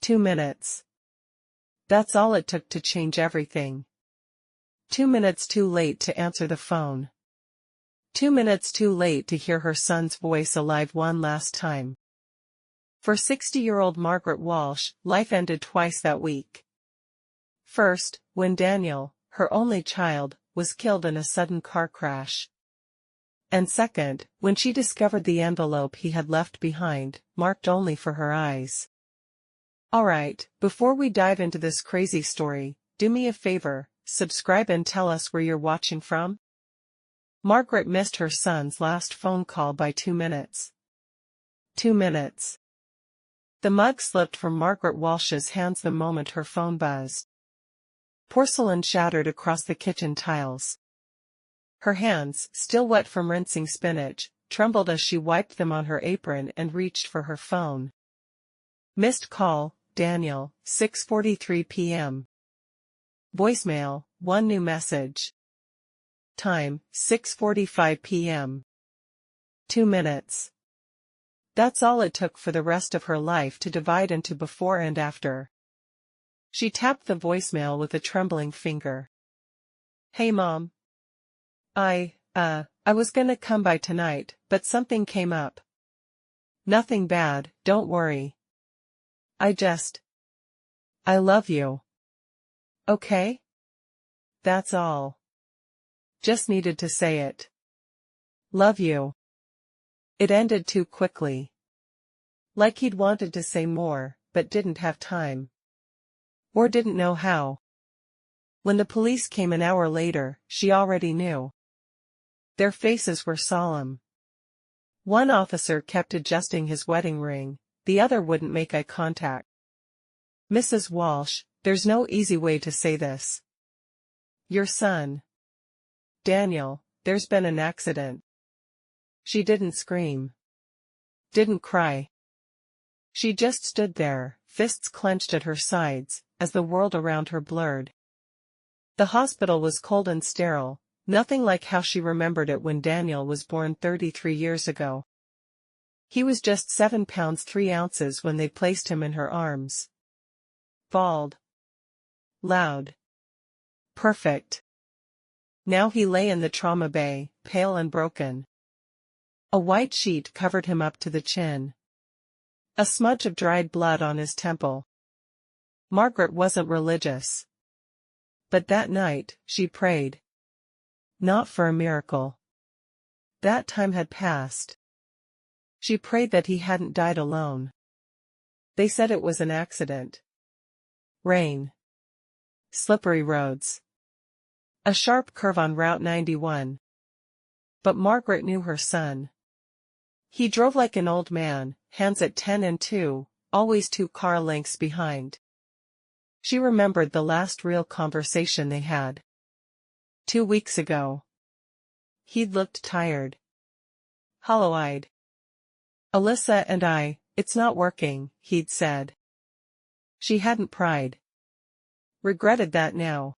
2 minutes. That's all it took to change everything. 2 minutes too late to answer the phone. 2 minutes too late to hear her son's voice alive one last time. For 60-year-old Margaret Walsh, life ended twice that week. First, when Daniel, her only child, was killed in a sudden car crash. And second, when she discovered the envelope he had left behind, marked only for her eyes. Alright, before we dive into this crazy story, do me a favor, subscribe and tell us where you're watching from. Margaret missed her son's last phone call by 2 minutes. 2 minutes. The mug slipped from Margaret Walsh's hands the moment her phone buzzed. Porcelain shattered across the kitchen tiles. Her hands, still wet from rinsing spinach, trembled as she wiped them on her apron and reached for her phone. Missed call, Daniel, 6:43 p.m. Voicemail, one new message. Time, 6:45 p.m. 2 minutes. That's all it took for the rest of her life to divide into before and after. She tapped the voicemail with a trembling finger. Hey Mom. I was gonna come by tonight, but something came up. Nothing bad, don't worry. I love you. Okay? That's all. Just needed to say it. Love you. It ended too quickly. Like he'd wanted to say more, but didn't have time. Or didn't know how. When the police came an hour later, she already knew. Their faces were solemn. One officer kept adjusting his wedding ring, the other wouldn't make eye contact. Mrs. Walsh, there's no easy way to say this. Your son. Daniel, there's been an accident. She didn't scream. Didn't cry. She just stood there, fists clenched at her sides, as the world around her blurred. The hospital was cold and sterile, nothing like how she remembered it when Daniel was born 33 years ago. He was just 7 pounds 3 ounces when they placed him in her arms. Bald. Loud. Perfect. Now he lay in the trauma bay, pale and broken. A white sheet covered him up to the chin. A smudge of dried blood on his temple. Margaret wasn't religious. But that night, she prayed. Not for a miracle. That time had passed. She prayed that he hadn't died alone. They said it was an accident. Rain. Slippery roads. A sharp curve on Route 91. But Margaret knew her son. He drove like an old man, hands at 10 and 2, always 2 car lengths behind. She remembered the last real conversation they had. 2 weeks ago. He'd looked tired. Hollow-eyed. Alyssa and I, it's not working, he'd said. She hadn't pried. Regretted that now.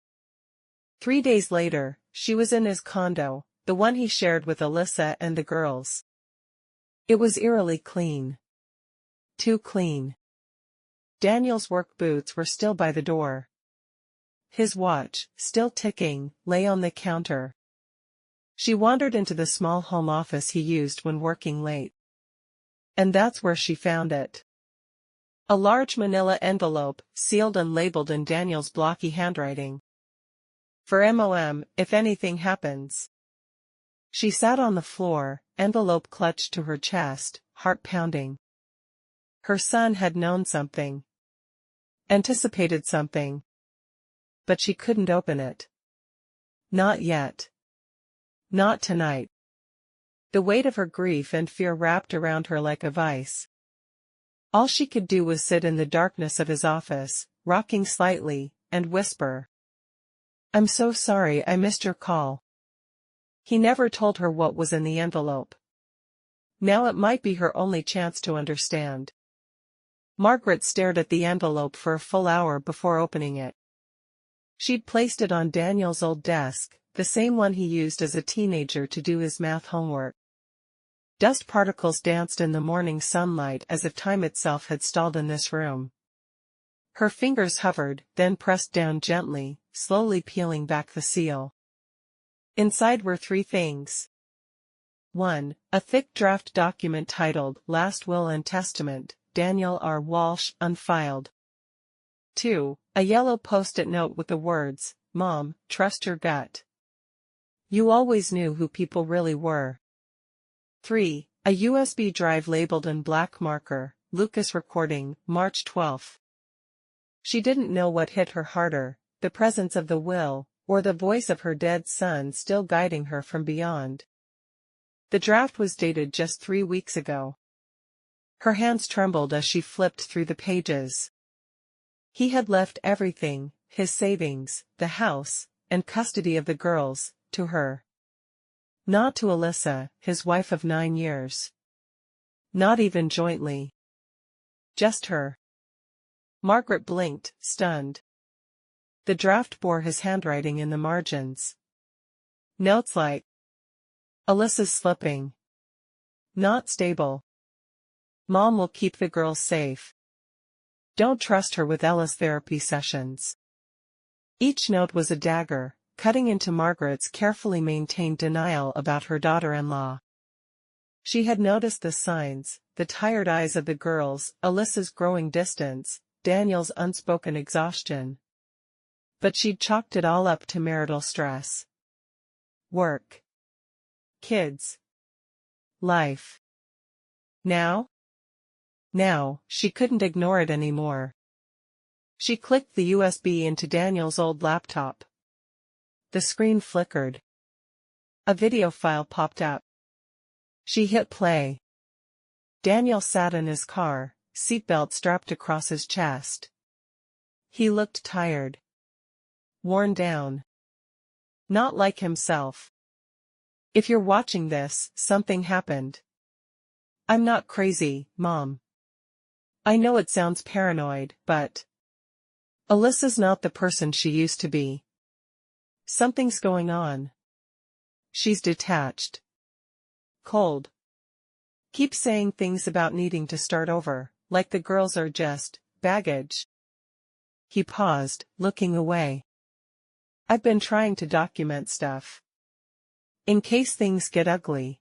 3 days later, she was in his condo, the one he shared with Alyssa and the girls. It was eerily clean. Too clean. Daniel's work boots were still by the door. His watch, still ticking, lay on the counter. She wandered into the small home office he used when working late. And that's where she found it. A large manila envelope, sealed and labeled in Daniel's blocky handwriting. For MOM, if anything happens. She sat on the floor, envelope clutched to her chest, heart pounding. Her son had known something. Anticipated something. But she couldn't open it. Not yet. Not tonight. The weight of her grief and fear wrapped around her like a vice. All she could do was sit in the darkness of his office, rocking slightly, and whisper. I'm so sorry I missed your call. He never told her what was in the envelope. Now it might be her only chance to understand. Margaret stared at the envelope for a full hour before opening it. She'd placed it on Daniel's old desk, the same one he used as a teenager to do his math homework. Dust particles danced in the morning sunlight as if time itself had stalled in this room. Her fingers hovered, then pressed down gently, slowly peeling back the seal. Inside were 3 things. 1. A thick draft document titled Last Will and Testament, Daniel R. Walsh, unfiled. 2. A yellow post-it note with the words, Mom, trust your gut. You always knew who people really were. 3. A USB drive labeled in black marker, Lucas recording, March 12. She didn't know what hit her harder, the presence of the will, or the voice of her dead son still guiding her from beyond. The draft was dated just 3 weeks ago. Her hands trembled as she flipped through the pages. He had left everything, his savings, the house, and custody of the girls, to her. Not to Alyssa, his wife of 9 years. Not even jointly. Just her. Margaret blinked, stunned. The draft bore his handwriting in the margins. Notes like, Alyssa's slipping. Not stable. Mom will keep the girls safe. Don't trust her with Ella's therapy sessions. Each note was a dagger, cutting into Margaret's carefully maintained denial about her daughter-in-law. She had noticed the signs, the tired eyes of the girls, Alyssa's growing distance, Daniel's unspoken exhaustion. But she'd chalked it all up to marital stress. Work. Kids. Life. Now? Now, she couldn't ignore it anymore. She clicked the USB into Daniel's old laptop. The screen flickered. A video file popped up. She hit play. Daniel sat in his car, seatbelt strapped across his chest. He looked tired. Worn down. Not like himself. If you're watching this, something happened. I'm not crazy, Mom. I know it sounds paranoid, but Alyssa's not the person she used to be. Something's going on. She's detached. Cold. Keeps saying things about needing to start over, like the girls are just baggage. He paused, looking away. I've been trying to document stuff. In case things get ugly.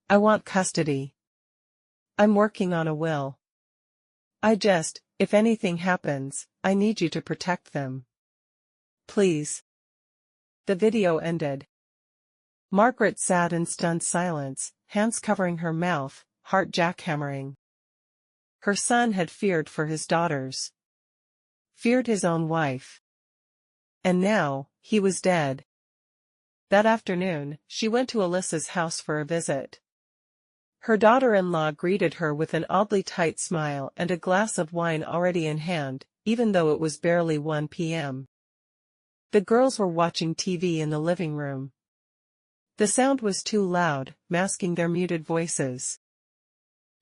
I want custody. I'm working on a will. If anything happens, I need you to protect them. Please. The video ended. Margaret sat in stunned silence, hands covering her mouth, heart jackhammering. Her son had feared for his daughters. Feared his own wife. And now, he was dead. That afternoon, she went to Alyssa's house for a visit. Her daughter-in-law greeted her with an oddly tight smile and a glass of wine already in hand, even though it was barely 1 p.m. The girls were watching TV in the living room. The sound was too loud, masking their muted voices.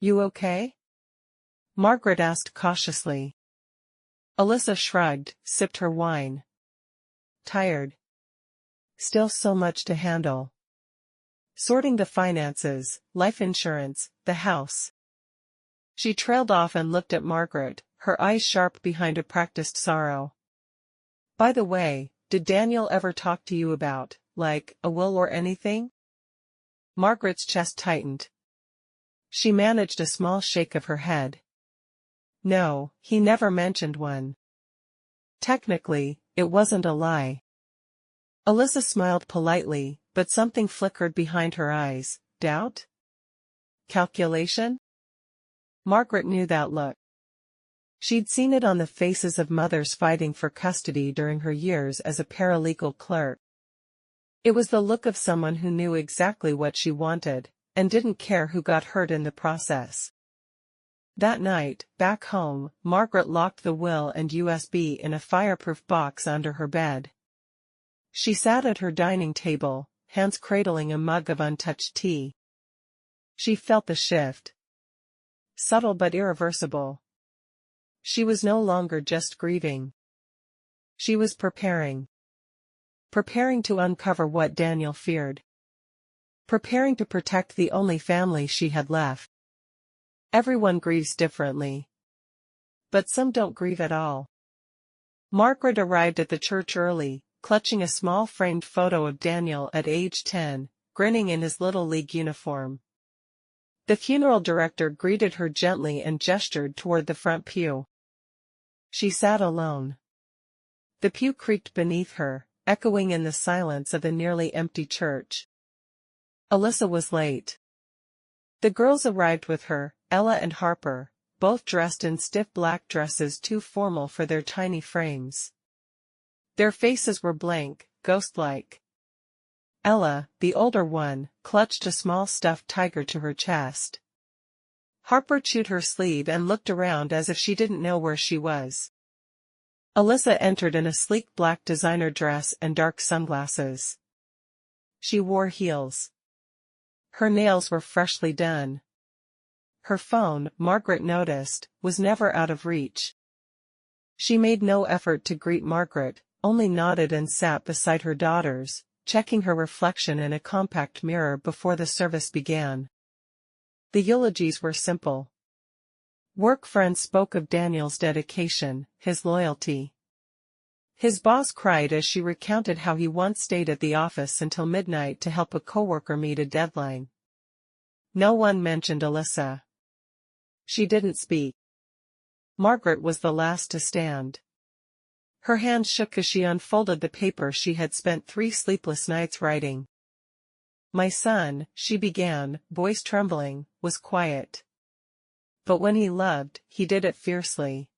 You okay? Margaret asked cautiously. Alyssa shrugged, sipped her wine. Tired. Still so much to handle. Sorting the finances, life insurance, the house. She trailed off and looked at Margaret, her eyes sharp behind a practiced sorrow. By the way, did Daniel ever talk to you about, like, a will or anything? Margaret's chest tightened. She managed a small shake of her head. No, he never mentioned one. Technically, it wasn't a lie. Alyssa smiled politely, but something flickered behind her eyes. Doubt? Calculation? Margaret knew that look. She'd seen it on the faces of mothers fighting for custody during her years as a paralegal clerk. It was the look of someone who knew exactly what she wanted, and didn't care who got hurt in the process. That night, back home, Margaret locked the will and USB in a fireproof box under her bed. She sat at her dining table, hands cradling a mug of untouched tea. She felt the shift. Subtle but irreversible. She was no longer just grieving. She was preparing. Preparing to uncover what Daniel feared. Preparing to protect the only family she had left. Everyone grieves differently. But some don't grieve at all. Margaret arrived at the church early, clutching a small framed photo of Daniel at age 10, grinning in his Little League uniform. The funeral director greeted her gently and gestured toward the front pew. She sat alone. The pew creaked beneath her, echoing in the silence of the nearly empty church. Alyssa was late. The girls arrived with her, Ella and Harper, both dressed in stiff black dresses too formal for their tiny frames. Their faces were blank, ghost-like. Ella, the older one, clutched a small stuffed tiger to her chest. Harper chewed her sleeve and looked around as if she didn't know where she was. Alyssa entered in a sleek black designer dress and dark sunglasses. She wore heels. Her nails were freshly done. Her phone, Margaret noticed, was never out of reach. She made no effort to greet Margaret, only nodded and sat beside her daughters, checking her reflection in a compact mirror before the service began. The eulogies were simple. Work friends spoke of Daniel's dedication, his loyalty. His boss cried as she recounted how he once stayed at the office until midnight to help a coworker meet a deadline. No one mentioned Alyssa. She didn't speak. Margaret was the last to stand. Her hand shook as she unfolded the paper she had spent 3 sleepless nights writing. My son, she began, voice trembling, was quiet. But when he loved, he did it fiercely.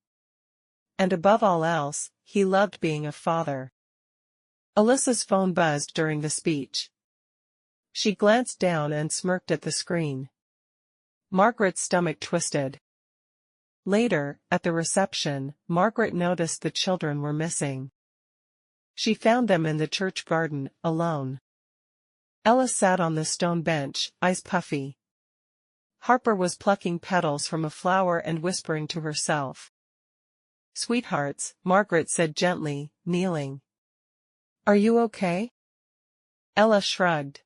And above all else, he loved being a father. Alyssa's phone buzzed during the speech. She glanced down and smirked at the screen. Margaret's stomach twisted. Later, at the reception, Margaret noticed the children were missing. She found them in the church garden, alone. Ella sat on the stone bench, eyes puffy. Harper was plucking petals from a flower and whispering to herself. Sweethearts, Margaret said gently, kneeling. Are you okay? Ella shrugged.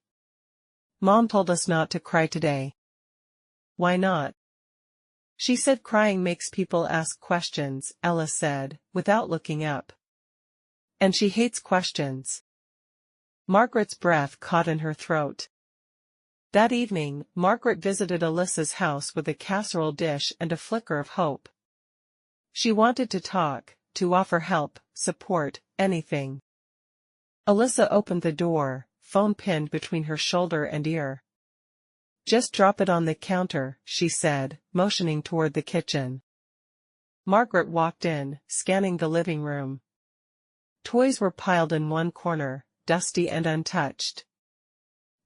Mom told us not to cry today. Why not? She said crying makes people ask questions, Ella said, without looking up. And she hates questions. Margaret's breath caught in her throat. That evening, Margaret visited Alyssa's house with a casserole dish and a flicker of hope. She wanted to talk, to offer help, support, anything. Alyssa opened the door, phone pinned between her shoulder and ear. Just drop it on the counter, she said, motioning toward the kitchen. Margaret walked in, scanning the living room. Toys were piled in one corner, dusty and untouched.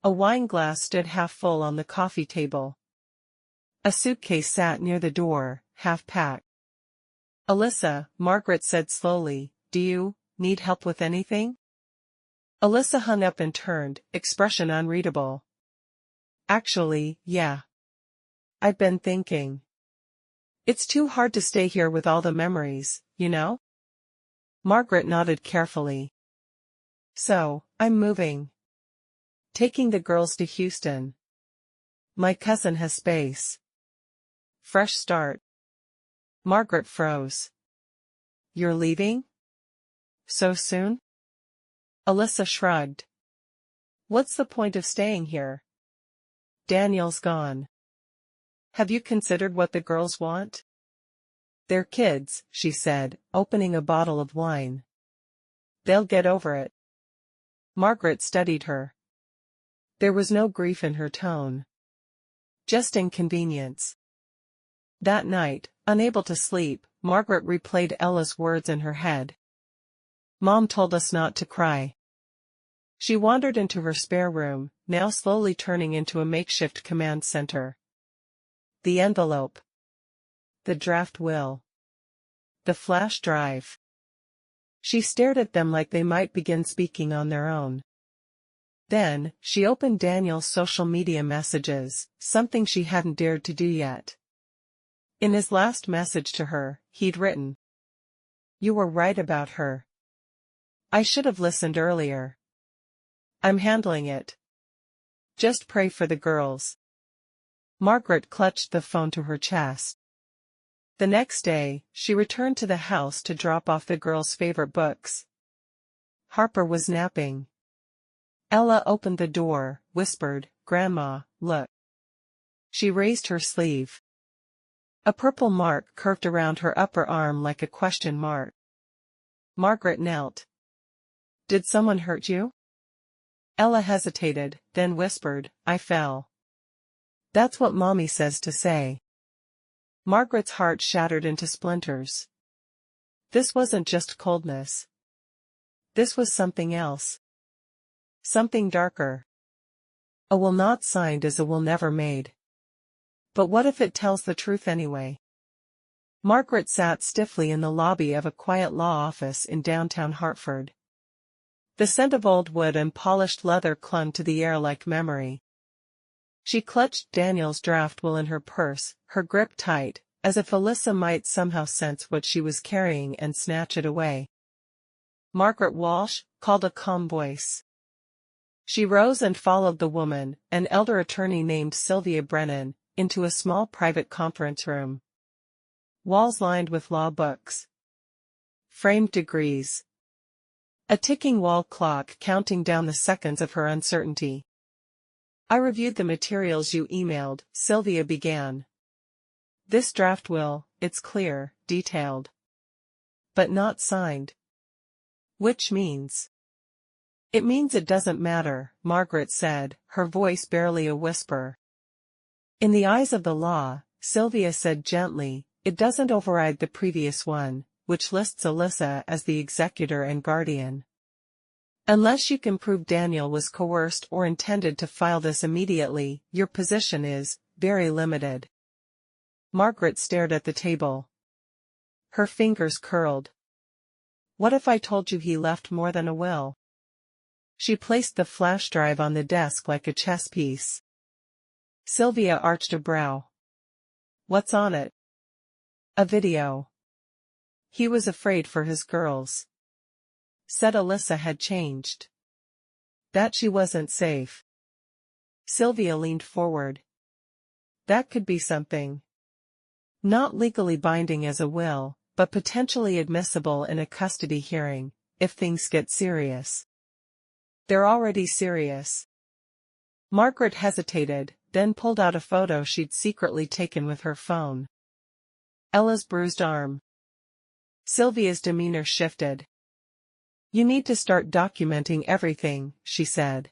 A wine glass stood half full on the coffee table. A suitcase sat near the door, half packed. Alyssa, Margaret said slowly, do you need help with anything? Alyssa hung up and turned, expression unreadable. Actually, yeah. I've been thinking. It's too hard to stay here with all the memories, you know? Margaret nodded carefully. So, I'm moving. Taking the girls to Houston. My cousin has space. Fresh start. Margaret froze. You're leaving? So soon? Alyssa shrugged. What's the point of staying here? Daniel's gone. Have you considered what the girls want? They're kids, she said, opening a bottle of wine. They'll get over it. Margaret studied her. There was no grief in her tone. Just inconvenience. That night, unable to sleep, Margaret replayed Ella's words in her head. Mom told us not to cry. She wandered into her spare room, now slowly turning into a makeshift command center. The envelope. The draft will. The flash drive. She stared at them like they might begin speaking on their own. Then, she opened Daniel's social media messages, something she hadn't dared to do yet. In his last message to her, he'd written, "You were right about her. I should have listened earlier. I'm handling it. Just pray for the girls." Margaret clutched the phone to her chest. The next day, she returned to the house to drop off the girls' favorite books. Harper was napping. Ella opened the door, whispered, "Grandma, look." She raised her sleeve. A purple mark curved around her upper arm like a question mark. Margaret knelt. "Did someone hurt you?" Ella hesitated, then whispered, "I fell." "That's what Mommy says to say." Margaret's heart shattered into splinters. This wasn't just coldness. This was something else. Something darker. A will not signed is a will never made. But what if it tells the truth anyway? Margaret sat stiffly in the lobby of a quiet law office in downtown Hartford. The scent of old wood and polished leather clung to the air like memory. She clutched Daniel's draft will in her purse, her grip tight, as if Alyssa might somehow sense what she was carrying and snatch it away. "Margaret Walsh," called a calm voice. She rose and followed the woman, an elder attorney named Sylvia Brennan, into a small private conference room. Walls lined with law books. Framed degrees. A ticking wall clock counting down the seconds of her uncertainty. "I reviewed the materials you emailed," Sylvia began. "This draft will, it's clear, detailed. But not signed." "Which means?" "It means it doesn't matter," Margaret said, her voice barely a whisper. "In the eyes of the law," Sylvia said gently, "it doesn't override the previous one, which lists Alyssa as the executor and guardian. Unless you can prove Daniel was coerced or intended to file this immediately, your position is very limited." Margaret stared at the table. Her fingers curled. "What if I told you he left more than a will?" She placed the flash drive on the desk like a chess piece. Sylvia arched a brow. "What's on it?" "A video. He was afraid for his girls. Said Alyssa had changed. That she wasn't safe." Sylvia leaned forward. "That could be something. Not legally binding as a will, but potentially admissible in a custody hearing, if things get serious." "They're already serious." Margaret hesitated, then pulled out a photo she'd secretly taken with her phone. Ella's bruised arm. Sylvia's demeanor shifted. "You need to start documenting everything," she said.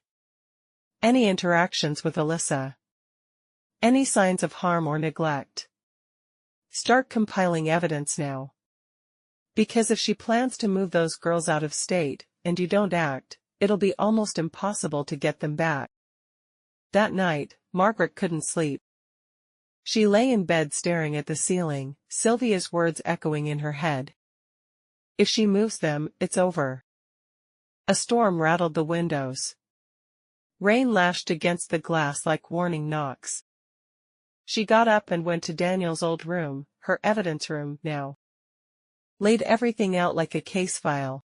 "Any interactions with Alyssa. Any signs of harm or neglect. Start compiling evidence now. Because if she plans to move those girls out of state, and you don't act, it'll be almost impossible to get them back." That night, Margaret couldn't sleep. She lay in bed staring at the ceiling, Sylvia's words echoing in her head. If she moves them, it's over. A storm rattled the windows. Rain lashed against the glass like warning knocks. She got up and went to Daniel's old room, her evidence room now. Laid everything out like a case file.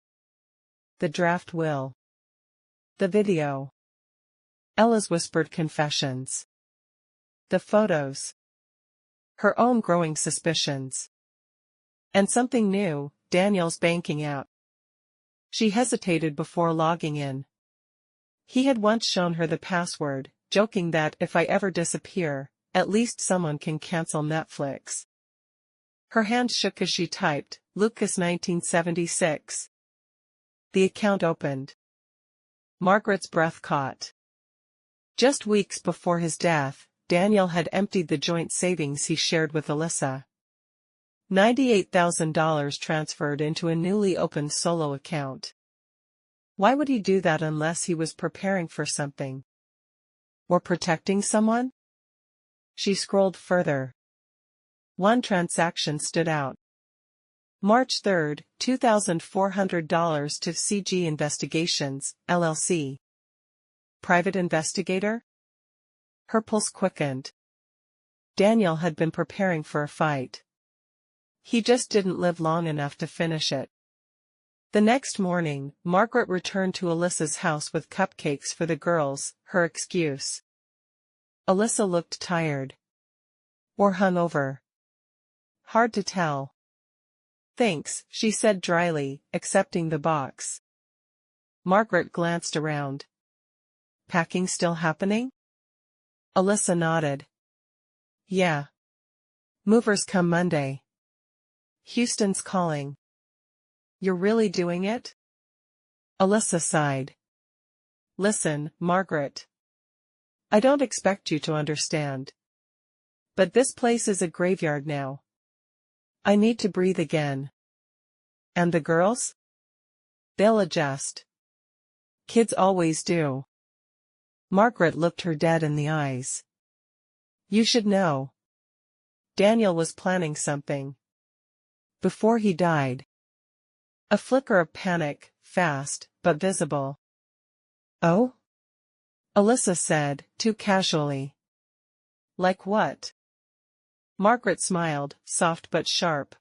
The draft will. The video. Ella's whispered confessions. The photos. Her own growing suspicions. And something new, Daniel's banking app. She hesitated before logging in. He had once shown her the password, joking that if I ever disappear, at least someone can cancel Netflix. Her hand shook as she typed, Lucas 1976. The account opened. Margaret's breath caught. Just weeks before his death, Daniel had emptied the joint savings he shared with Alyssa. $98,000 transferred into a newly opened solo account. Why would he do that unless he was preparing for something? Or protecting someone? She scrolled further. One transaction stood out. March 3, $2,400 to CG Investigations, LLC. Private investigator? Her pulse quickened. Daniel had been preparing for a fight. He just didn't live long enough to finish it. The next morning, Margaret returned to Alyssa's house with cupcakes for the girls, her excuse. Alyssa looked tired. Or hungover. Hard to tell. Thanks, she said dryly, accepting the box. Margaret glanced around. Packing still happening? Alyssa nodded. Yeah. Movers come Monday. Houston's calling. You're really doing it? Alyssa sighed. Listen, Margaret. I don't expect you to understand. But this place is a graveyard now. I need to breathe again. And the girls? They'll adjust. Kids always do. Margaret looked her dead in the eyes. You should know. Daniel was planning something. Before he died. A flicker of panic, fast, but visible. Oh? Alyssa said, too casually. Like what? Margaret smiled, soft but sharp.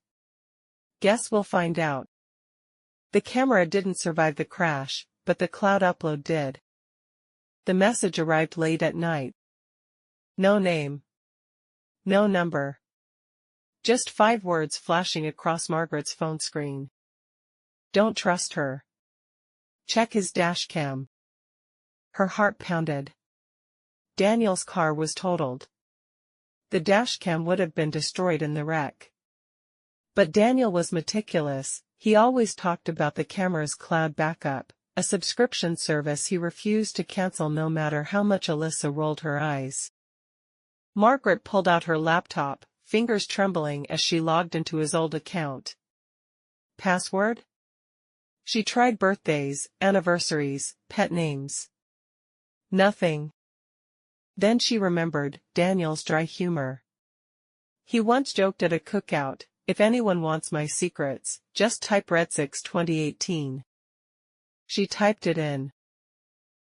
Guess we'll find out. The camera didn't survive the crash, but the cloud upload did. The message arrived late at night. No name. No number. Just 5 words flashing across Margaret's phone screen. Don't trust her. Check his dashcam. Her heart pounded. Daniel's car was totaled. The dashcam would have been destroyed in the wreck. But Daniel was meticulous. He always talked about the camera's cloud backup, a subscription service he refused to cancel no matter how much Alyssa rolled her eyes. Margaret pulled out her laptop, fingers trembling as she logged into his old account. Password? She tried birthdays, anniversaries, pet names. Nothing. Then she remembered Daniel's dry humor. He once joked at a cookout, if anyone wants my secrets, just type Red6 2018. She typed it in.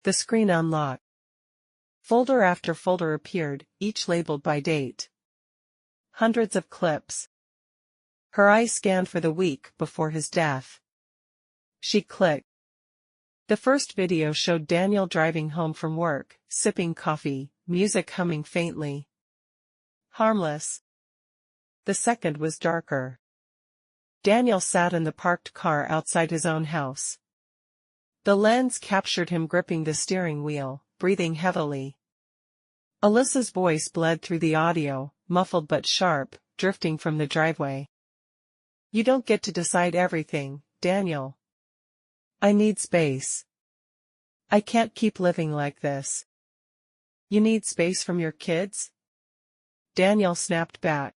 The screen unlocked. Folder after folder appeared, each labeled by date. Hundreds of clips. Her eyes scanned for the week before his death. She clicked. The first video showed Daniel driving home from work, sipping coffee, music humming faintly. Harmless. The second was darker. Daniel sat in the parked car outside his own house. The lens captured him gripping the steering wheel, breathing heavily. Alyssa's voice bled through the audio, muffled but sharp, drifting from the driveway. You don't get to decide everything, Daniel. I need space. I can't keep living like this. You need space from your kids? Daniel snapped back.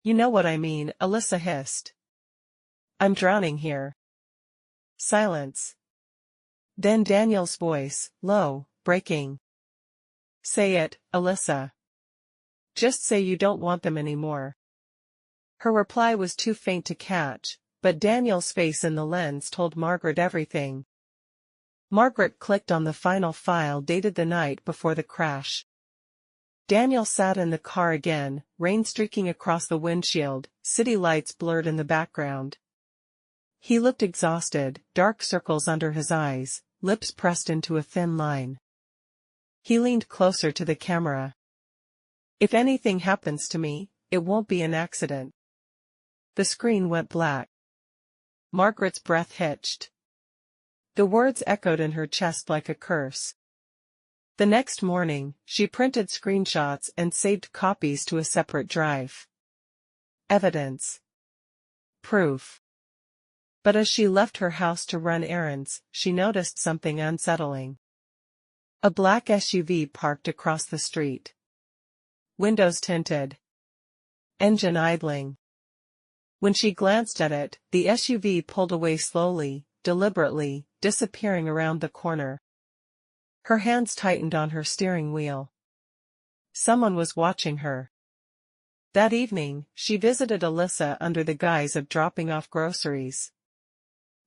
You know what I mean, Alyssa hissed. I'm drowning here. Silence. Then Daniel's voice, low, breaking. Say it, Alyssa. Just say you don't want them anymore. Her reply was too faint to catch, but Daniel's face in the lens told Margaret everything. Margaret clicked on the final file dated the night before the crash. Daniel sat in the car again, rain streaking across the windshield, city lights blurred in the background. He looked exhausted, dark circles under his eyes, lips pressed into a thin line. He leaned closer to the camera. If anything happens to me, it won't be an accident. The screen went black. Margaret's breath hitched. The words echoed in her chest like a curse. The next morning, she printed screenshots and saved copies to a separate drive. Evidence. Proof. But as she left her house to run errands, she noticed something unsettling. A black SUV parked across the street. Windows tinted. Engine idling. When she glanced at it, the SUV pulled away slowly, deliberately, disappearing around the corner. Her hands tightened on her steering wheel. Someone was watching her. That evening, she visited Alyssa under the guise of dropping off groceries.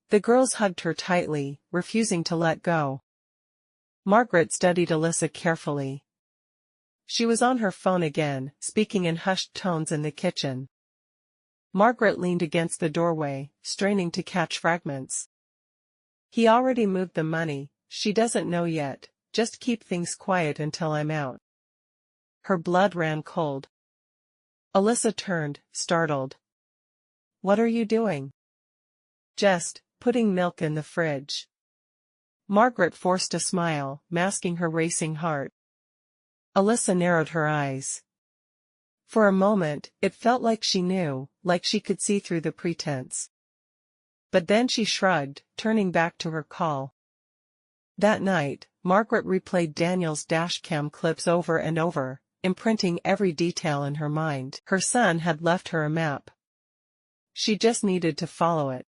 The girls hugged her tightly, refusing to let go. Margaret studied Alyssa carefully. She was on her phone again, speaking in hushed tones in the kitchen. Margaret leaned against the doorway, straining to catch fragments. He already moved the money, she doesn't know yet, just keep things quiet until I'm out. Her blood ran cold. Alyssa turned, startled. What are you doing? Just putting milk in the fridge. Margaret forced a smile, masking her racing heart. Alyssa narrowed her eyes. For a moment, it felt like she knew, like she could see through the pretense. But then she shrugged, turning back to her call. That night, Margaret replayed Daniel's dashcam clips over and over, imprinting every detail in her mind. Her son had left her a map. She just needed to follow it.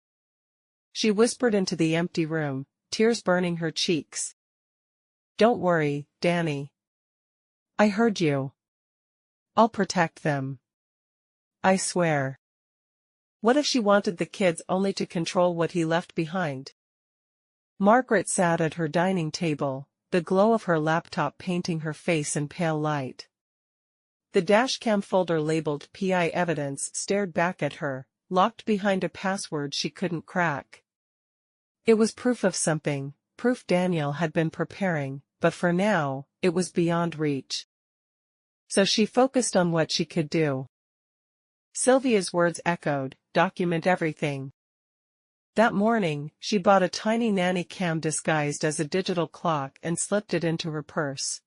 She whispered into the empty room, tears burning her cheeks. Don't worry, Danny. I heard you. I'll protect them. I swear. What if she wanted the kids only to control what he left behind? Margaret sat at her dining table, the glow of her laptop painting her face in pale light. The dashcam folder labeled PI evidence stared back at her, locked behind a password she couldn't crack. It was proof of something, proof Daniel had been preparing, but for now, it was beyond reach. So she focused on what she could do. Sylvia's words echoed, document everything. That morning, she bought a tiny nanny cam disguised as a digital clock and slipped it into her purse.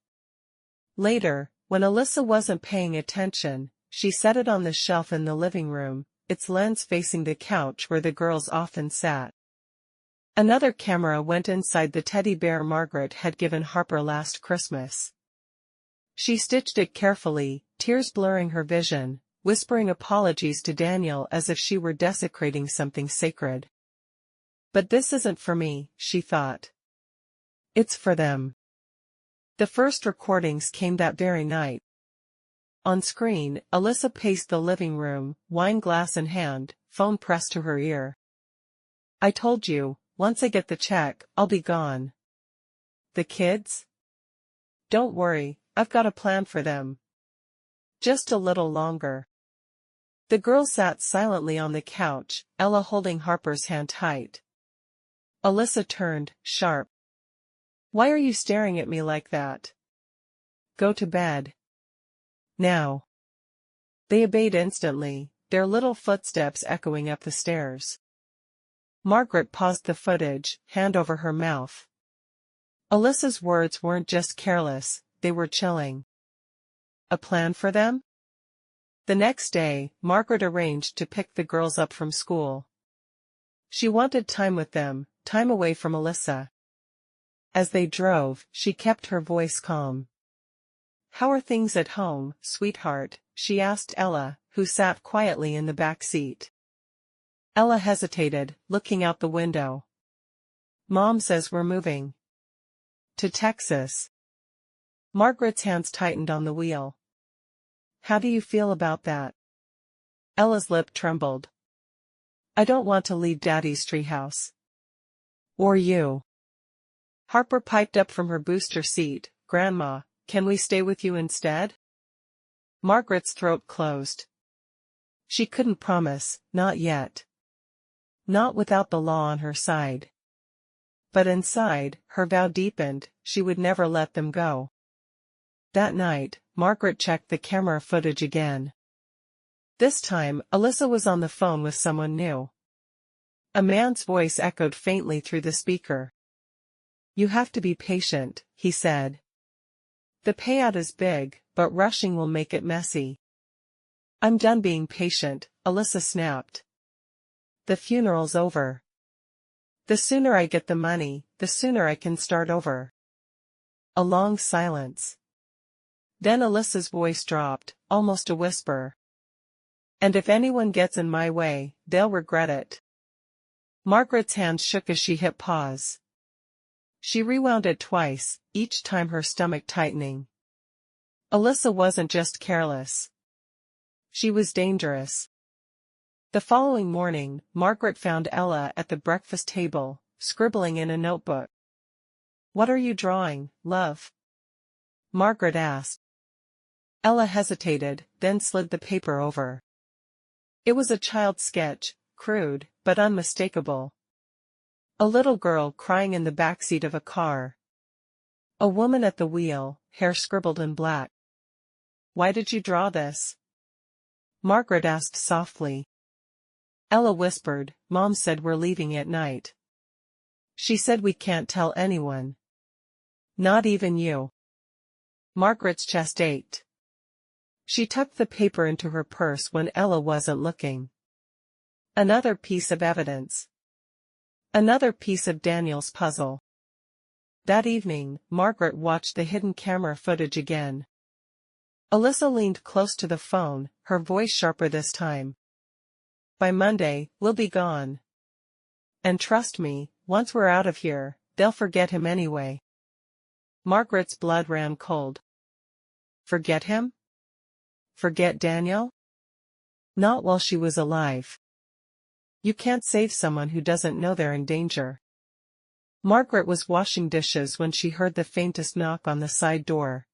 Later, when Alyssa wasn't paying attention, she set it on the shelf in the living room, its lens facing the couch where the girls often sat. Another camera went inside the teddy bear Margaret had given Harper last Christmas. She stitched it carefully, tears blurring her vision, whispering apologies to Daniel as if she were desecrating something sacred. But this isn't for me, she thought. It's for them. The first recordings came that very night. On screen, Alyssa paced the living room, wine glass in hand, phone pressed to her ear. I told you, once I get the check, I'll be gone. The kids? Don't worry, I've got a plan for them. Just a little longer. The girls sat silently on the couch, Ella holding Harper's hand tight. Alyssa turned, sharp. Why are you staring at me like that? Go to bed. Now. They obeyed instantly, their little footsteps echoing up the stairs. Margaret paused the footage, hand over her mouth. Alyssa's words weren't just careless, they were chilling. A plan for them? The next day, Margaret arranged to pick the girls up from school. She wanted time with them, time away from Alyssa. As they drove, she kept her voice calm. How are things at home, sweetheart? She asked Ella, who sat quietly in the back seat. Ella hesitated, looking out the window. Mom says we're moving. To Texas. Margaret's hands tightened on the wheel. How do you feel about that? Ella's lip trembled. I don't want to leave Daddy's treehouse. Or you. Harper piped up from her booster seat, Grandma, can we stay with you instead? Margaret's throat closed. She couldn't promise, not yet. Not without the law on her side. But inside, her vow deepened, she would never let them go. That night, Margaret checked the camera footage again. This time, Alyssa was on the phone with someone new. A man's voice echoed faintly through the speaker. You have to be patient, he said. The payout is big, but rushing will make it messy. I'm done being patient, Alyssa snapped. The funeral's over. The sooner I get the money, the sooner I can start over. A long silence. Then Alyssa's voice dropped, almost a whisper. And if anyone gets in my way, they'll regret it. Margaret's hand shook as she hit pause. She rewound it twice, each time her stomach tightening. Alyssa wasn't just careless. She was dangerous. The following morning, Margaret found Ella at the breakfast table, scribbling in a notebook. What are you drawing, love? Margaret asked. Ella hesitated, then slid the paper over. It was a child's sketch, crude, but unmistakable. A little girl crying in the backseat of a car. A woman at the wheel, hair scribbled in black. Why did you draw this? Margaret asked softly. Ella whispered, Mom said we're leaving at night. She said we can't tell anyone. Not even you. Margaret's chest ached. She tucked the paper into her purse when Ella wasn't looking. Another piece of evidence. Another piece of Daniel's puzzle. That evening, Margaret watched the hidden camera footage again. Alyssa leaned close to the phone, her voice sharper this time. By Monday, we'll be gone. And trust me, once we're out of here, they'll forget him anyway. Margaret's blood ran cold. Forget him? Forget Daniel? Not while she was alive. You can't save someone who doesn't know they're in danger. Margaret was washing dishes when she heard the faintest knock on the side door.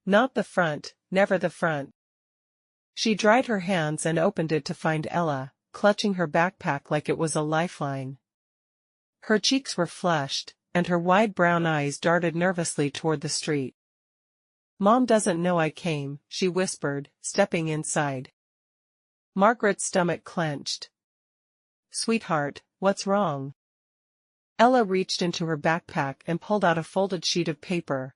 Not the front, never the front. She dried her hands and opened it to find Ella, clutching her backpack like it was a lifeline. Her cheeks were flushed, and her wide brown eyes darted nervously toward the street. Mom doesn't know I came, she whispered, stepping inside. Margaret's stomach clenched. Sweetheart, what's wrong? Ella reached into her backpack and pulled out a folded sheet of paper.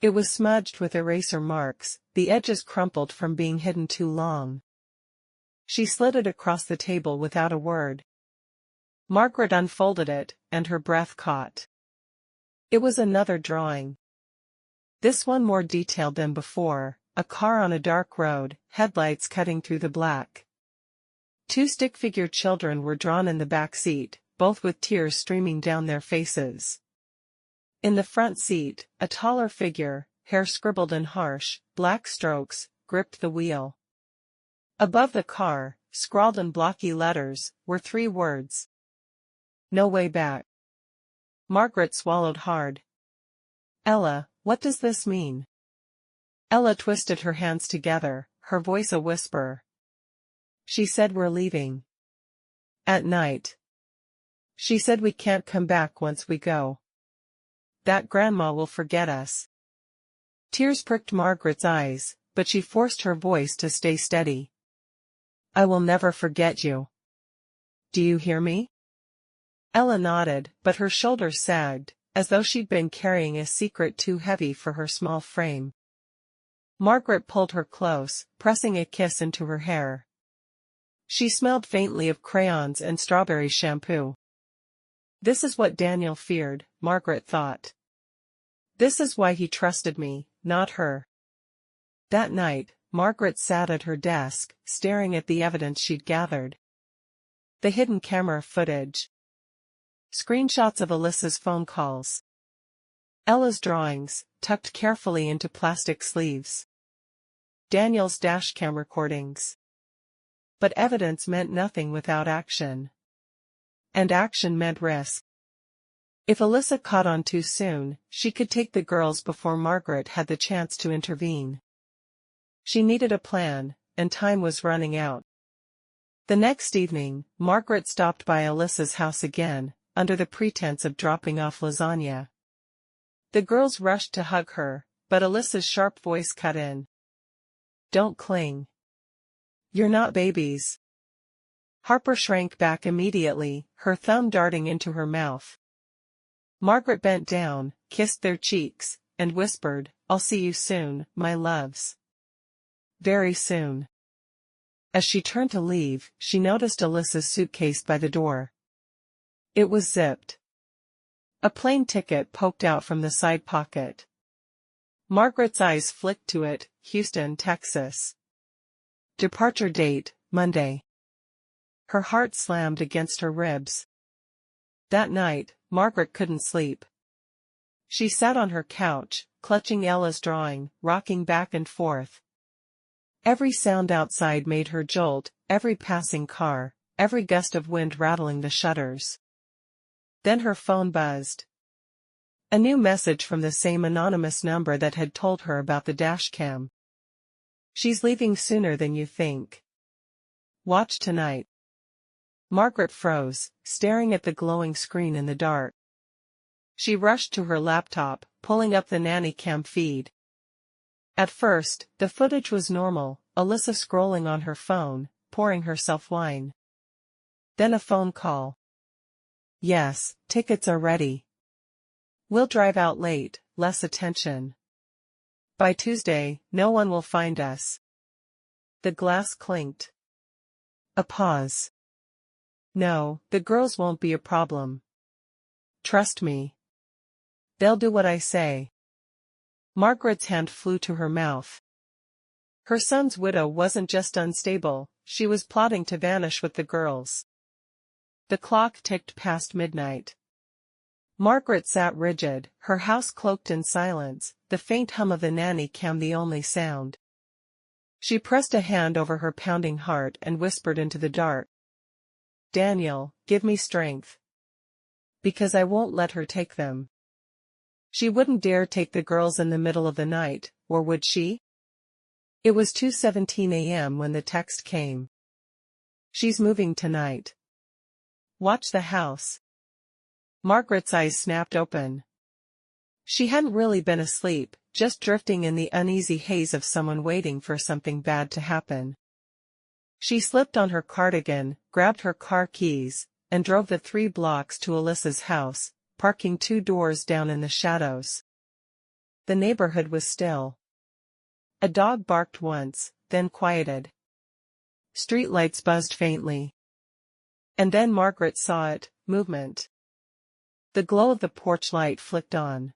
It was smudged with eraser marks, the edges crumpled from being hidden too long. She slid it across the table without a word. Margaret unfolded it, and her breath caught. It was another drawing. This one more detailed than before, a car on a dark road, headlights cutting through the black. Two stick-figure children were drawn in the back seat, both with tears streaming down their faces. In the front seat, a taller figure, hair scribbled in harsh, black strokes, gripped the wheel. Above the car, scrawled in blocky letters, were 3 words. No way back. Margaret swallowed hard. Ella, what does this mean? Ella twisted her hands together, her voice a whisper. She said we're leaving. At night. She said we can't come back once we go. That Grandma will forget us. Tears pricked Margaret's eyes, but she forced her voice to stay steady. I will never forget you. Do you hear me? Ella nodded, but her shoulders sagged, as though she'd been carrying a secret too heavy for her small frame. Margaret pulled her close, pressing a kiss into her hair. She smelled faintly of crayons and strawberry shampoo. This is what Daniel feared, Margaret thought. This is why he trusted me, not her. That night, Margaret sat at her desk, staring at the evidence she'd gathered. The hidden camera footage. Screenshots of Alyssa's phone calls. Ella's drawings, tucked carefully into plastic sleeves. Daniel's dashcam recordings. But evidence meant nothing without action. And action meant risk. If Alyssa caught on too soon, she could take the girls before Margaret had the chance to intervene. She needed a plan, and time was running out. The next evening, Margaret stopped by Alyssa's house again, under the pretense of dropping off lasagna. The girls rushed to hug her, but Alyssa's sharp voice cut in. Don't cling. You're not babies. Harper shrank back immediately, her thumb darting into her mouth. Margaret bent down, kissed their cheeks, and whispered, I'll see you soon, my loves. Very soon. As she turned to leave, she noticed Alyssa's suitcase by the door. It was zipped. A plane ticket poked out from the side pocket. Margaret's eyes flicked to it, Houston, Texas. Departure date, Monday. Her heart slammed against her ribs. That night, Margaret couldn't sleep. She sat on her couch, clutching Ella's drawing, rocking back and forth. Every sound outside made her jolt, every passing car, every gust of wind rattling the shutters. Then her phone buzzed. A new message from the same anonymous number that had told her about the dashcam. She's leaving sooner than you think. Watch tonight. Margaret froze, staring at the glowing screen in the dark. She rushed to her laptop, pulling up the nanny cam feed. At first, the footage was normal, Alyssa scrolling on her phone, pouring herself wine. Then a phone call. Yes, tickets are ready. We'll drive out late, less attention. By Tuesday, no one will find us. The glass clinked. A pause. No, the girls won't be a problem. Trust me. They'll do what I say. Margaret's hand flew to her mouth. Her son's widow wasn't just unstable, she was plotting to vanish with the girls. The clock ticked past midnight. Margaret sat rigid, her house cloaked in silence, the faint hum of the nanny cam the only sound. She pressed a hand over her pounding heart and whispered into the dark. Daniel, give me strength. Because I won't let her take them. She wouldn't dare take the girls in the middle of the night, or would she? It was 2:17 a.m. when the text came. She's moving tonight. Watch the house. Margaret's eyes snapped open. She hadn't really been asleep, just drifting in the uneasy haze of someone waiting for something bad to happen. She slipped on her cardigan, grabbed her car keys, and drove the 3 blocks to Alyssa's house, parking 2 doors down in the shadows. The neighborhood was still. A dog barked once, then quieted. Streetlights buzzed faintly. And then Margaret saw it, movement. The glow of the porch light flicked on.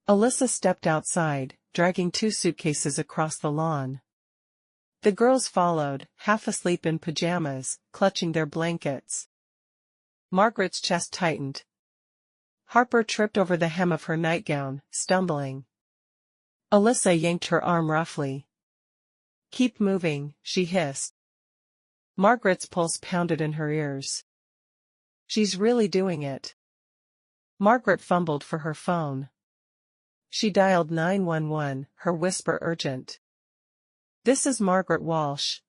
Alyssa stepped outside, dragging 2 suitcases across the lawn. The girls followed, half asleep in pajamas, clutching their blankets. Margaret's chest tightened. Harper tripped over the hem of her nightgown, stumbling. Alyssa yanked her arm roughly. Keep moving, she hissed. Margaret's pulse pounded in her ears. She's really doing it. Margaret fumbled for her phone. She dialed 911, her whisper urgent. This is Margaret Walsh.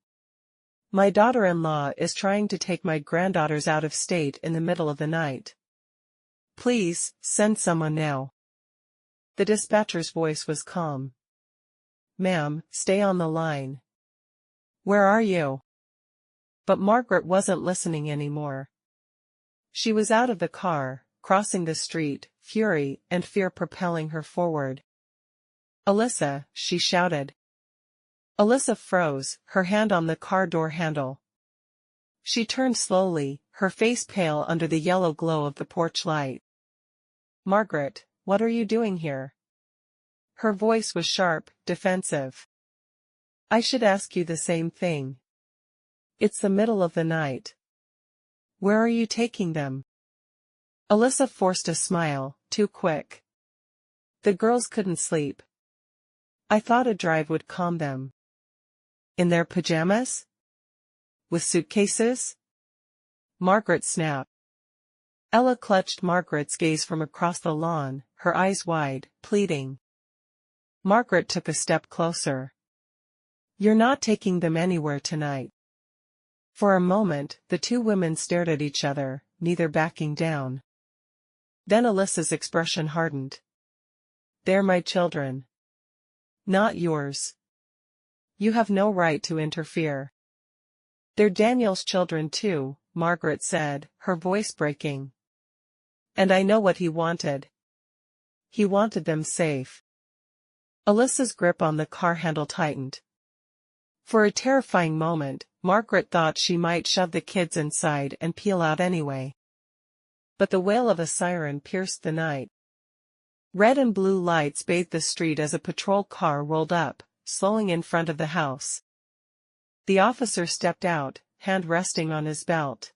My daughter-in-law is trying to take my granddaughters out of state in the middle of the night. Please, send someone now. The dispatcher's voice was calm. Ma'am, stay on the line. Where are you? But Margaret wasn't listening anymore. She was out of the car, crossing the street, fury and fear propelling her forward. Alyssa, she shouted. Alyssa froze, her hand on the car door handle. She turned slowly, her face pale under the yellow glow of the porch light. Margaret, what are you doing here? Her voice was sharp, defensive. I should ask you the same thing. It's the middle of the night. Where are you taking them? Alyssa forced a smile, too quick. The girls couldn't sleep. I thought a drive would calm them. In their pajamas? With suitcases? Margaret snapped. Ella clutched Margaret's gaze from across the lawn, her eyes wide, pleading. Margaret took a step closer. You're not taking them anywhere tonight. For a moment, the 2 women stared at each other, neither backing down. Then Alyssa's expression hardened. They're my children. Not yours. You have no right to interfere. They're Daniel's children too, Margaret said, her voice breaking. And I know what he wanted. He wanted them safe. Alyssa's grip on the car handle tightened. For a terrifying moment, Margaret thought she might shove the kids inside and peel out anyway. But the wail of a siren pierced the night. Red and blue lights bathed the street as a patrol car rolled up, slowing in front of the house. The officer stepped out, hand resting on his belt.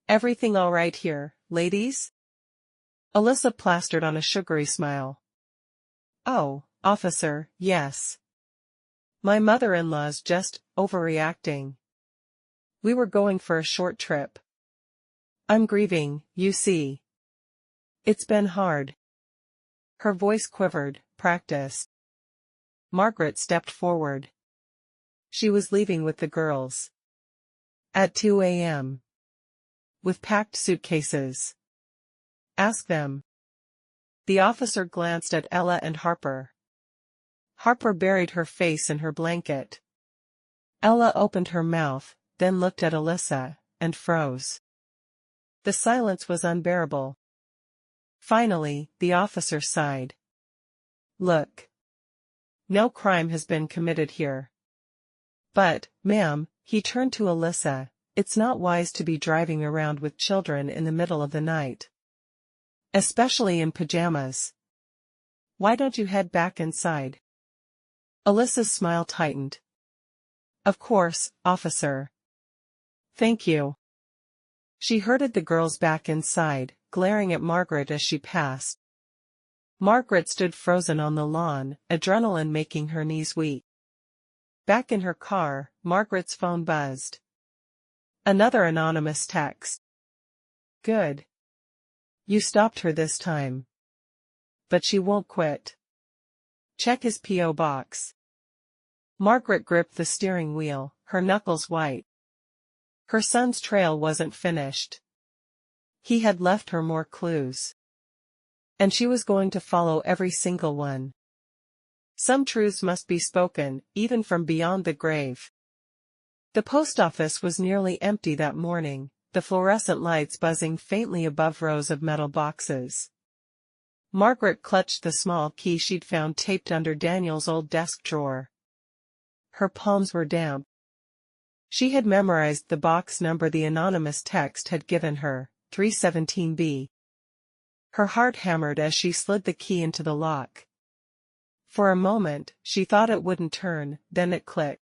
Everything all right here, ladies? Alyssa plastered on a sugary smile. Oh, officer, yes. My mother-in-law's just overreacting. We were going for a short trip. I'm grieving, you see. It's been hard. Her voice quivered, practice. Margaret stepped forward. She was leaving with the girls. At 2 a.m. With packed suitcases. Ask them. The officer glanced at Ella and Harper. Harper buried her face in her blanket. Ella opened her mouth, then looked at Alyssa, and froze. The silence was unbearable. Finally, the officer sighed. Look. No crime has been committed here. But, ma'am, he turned to Alyssa, it's not wise to be driving around with children in the middle of the night. Especially in pajamas. Why don't you head back inside? Alyssa's smile tightened. Of course, officer. Thank you. She herded the girls back inside, glaring at Margaret as she passed. Margaret stood frozen on the lawn, adrenaline making her knees weak. Back in her car, Margaret's phone buzzed. Another anonymous text. Good. You stopped her this time. But she won't quit. Check his P.O. box. Margaret gripped the steering wheel, her knuckles white. Her son's trail wasn't finished. He had left her more clues. And she was going to follow every single one. Some truths must be spoken, even from beyond the grave. The post office was nearly empty that morning, the fluorescent lights buzzing faintly above rows of metal boxes. Margaret clutched the small key she'd found taped under Daniel's old desk drawer. Her palms were damp. She had memorized the box number the anonymous text had given her, 317B. Her heart hammered as she slid the key into the lock. For a moment, she thought it wouldn't turn, then it clicked.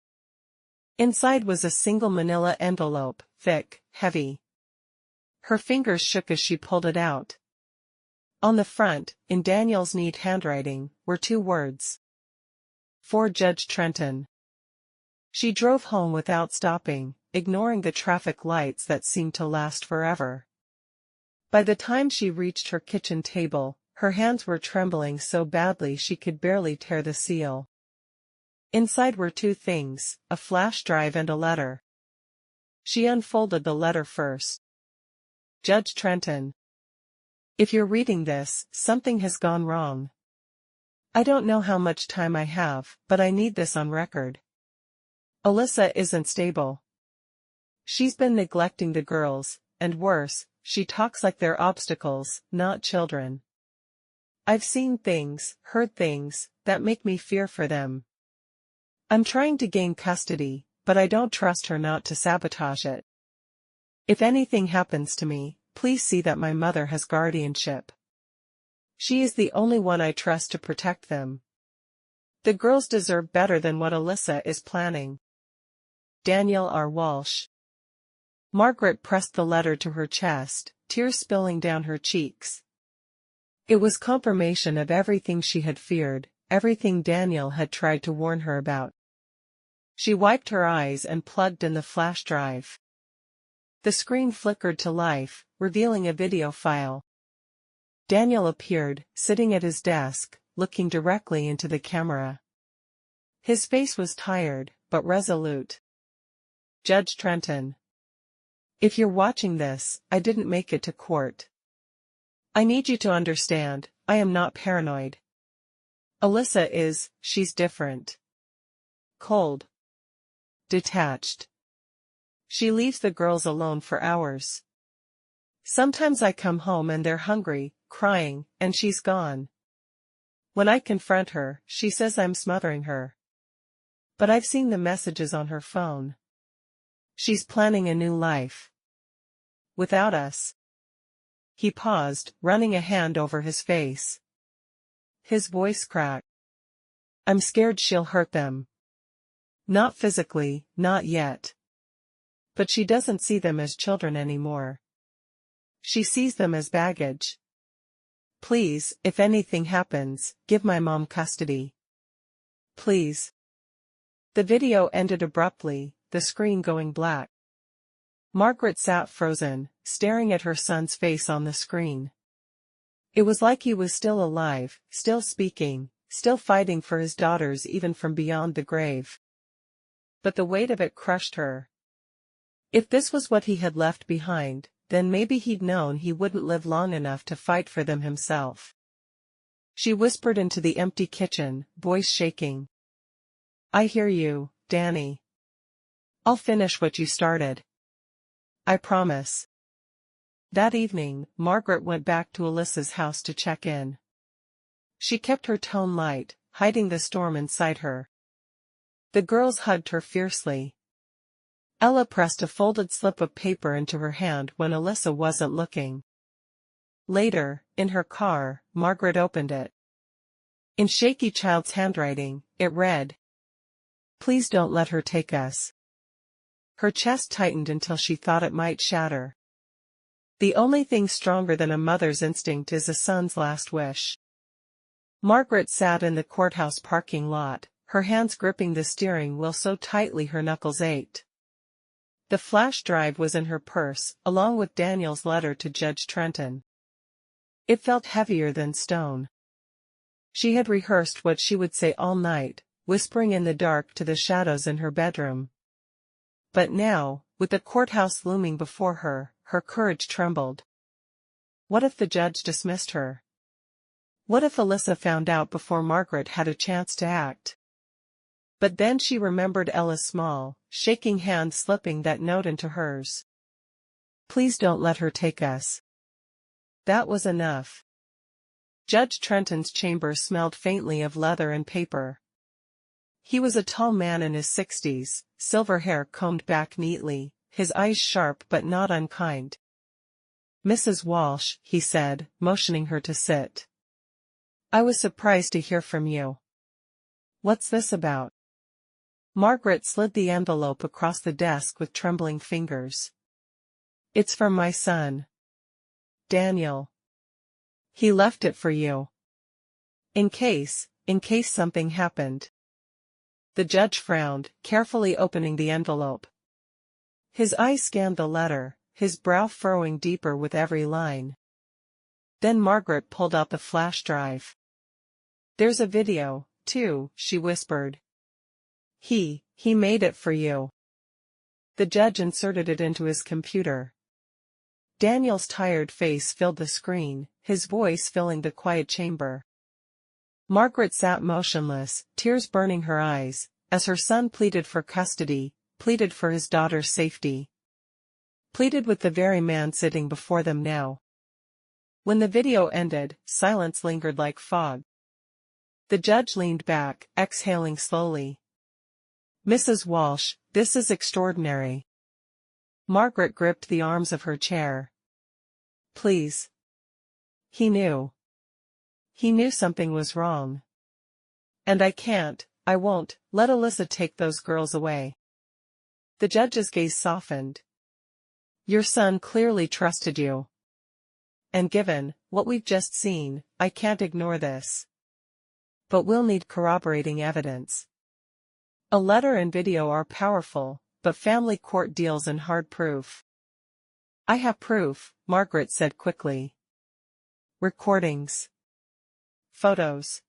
Inside was a single manila envelope, thick, heavy. Her fingers shook as she pulled it out. On the front, in Daniel's neat handwriting, were 2 words. For Judge Trenton. She drove home without stopping, ignoring the traffic lights that seemed to last forever. By the time she reached her kitchen table, her hands were trembling so badly she could barely tear the seal. Inside were 2 things, a flash drive and a letter. She unfolded the letter first. Judge Trenton. If you're reading this, something has gone wrong. I don't know how much time I have, but I need this on record. Alyssa isn't stable. She's been neglecting the girls, and worse, she talks like they're obstacles, not children. I've seen things, heard things, that make me fear for them. I'm trying to gain custody, but I don't trust her not to sabotage it. If anything happens to me, please see that my mother has guardianship. She is the only one I trust to protect them. The girls deserve better than what Alyssa is planning. Daniel R. Walsh. Margaret pressed the letter to her chest, tears spilling down her cheeks. It was confirmation of everything she had feared, everything Daniel had tried to warn her about. She wiped her eyes and plugged in the flash drive. The screen flickered to life, revealing a video file. Daniel appeared, sitting at his desk, looking directly into the camera. His face was tired, but resolute. Judge Trenton. If you're watching this, I didn't make it to court. I need you to understand, I am not paranoid. Alyssa is, she's different. Cold. Detached. She leaves the girls alone for hours. Sometimes I come home and they're hungry, crying, and she's gone. When I confront her, she says I'm smothering her. But I've seen the messages on her phone. She's planning a new life. Without us. He paused, running a hand over his face. His voice cracked. I'm scared she'll hurt them. Not physically, not yet. But she doesn't see them as children anymore. She sees them as baggage. Please, if anything happens, give my mom custody. Please. The video ended abruptly, the screen going black. Margaret sat frozen, staring at her son's face on the screen. It was like he was still alive, still speaking, still fighting for his daughters even from beyond the grave. But the weight of it crushed her. If this was what he had left behind, then maybe he'd known he wouldn't live long enough to fight for them himself. She whispered into the empty kitchen, voice shaking. I hear you, Danny. I'll finish what you started. I promise. That evening, Margaret went back to Alyssa's house to check in. She kept her tone light, hiding the storm inside her. The girls hugged her fiercely. Ella pressed a folded slip of paper into her hand when Alyssa wasn't looking. Later, in her car, Margaret opened it. In shaky child's handwriting, it read, "Please don't let her take us." Her chest tightened until she thought it might shatter. The only thing stronger than a mother's instinct is a son's last wish. Margaret sat in the courthouse parking lot, her hands gripping the steering wheel so tightly her knuckles ached. The flash drive was in her purse, along with Daniel's letter to Judge Trenton. It felt heavier than stone. She had rehearsed what she would say all night, whispering in the dark to the shadows in her bedroom. But now, with the courthouse looming before her, her courage trembled. What if the judge dismissed her? What if Alyssa found out before Margaret had a chance to act? But then she remembered Ella's small, shaking hand slipping that note into hers. "Please don't let her take us." That was enough. Judge Trenton's chamber smelled faintly of leather and paper. He was a tall man in his 60s, silver hair combed back neatly, his eyes sharp but not unkind. "Mrs. Walsh," he said, motioning her to sit. "I was surprised to hear from you. What's this about?" Margaret slid the envelope across the desk with trembling fingers. "It's from my son, Daniel. He left it for you. In case something happened." The judge frowned, carefully opening the envelope. His eyes scanned the letter, his brow furrowing deeper with every line. Then Margaret pulled out the flash drive. "There's a video, too," she whispered. He made it for you." The judge inserted it into his computer. Daniel's tired face filled the screen, his voice filling the quiet chamber. Margaret sat motionless, tears burning her eyes, as her son pleaded for custody, pleaded for his daughter's safety. Pleaded with the very man sitting before them now. When the video ended, silence lingered like fog. The judge leaned back, exhaling slowly. "Mrs. Walsh, this is extraordinary." Margaret gripped the arms of her chair. "Please." He knew. He knew something was wrong. "And I won't, let Alyssa take those girls away." The judge's gaze softened. "Your son clearly trusted you. And given what we've just seen, I can't ignore this. But we'll need corroborating evidence. A letter and video are powerful, but family court deals in hard proof." "I have proof," Margaret said quickly. "Recordings. Photos.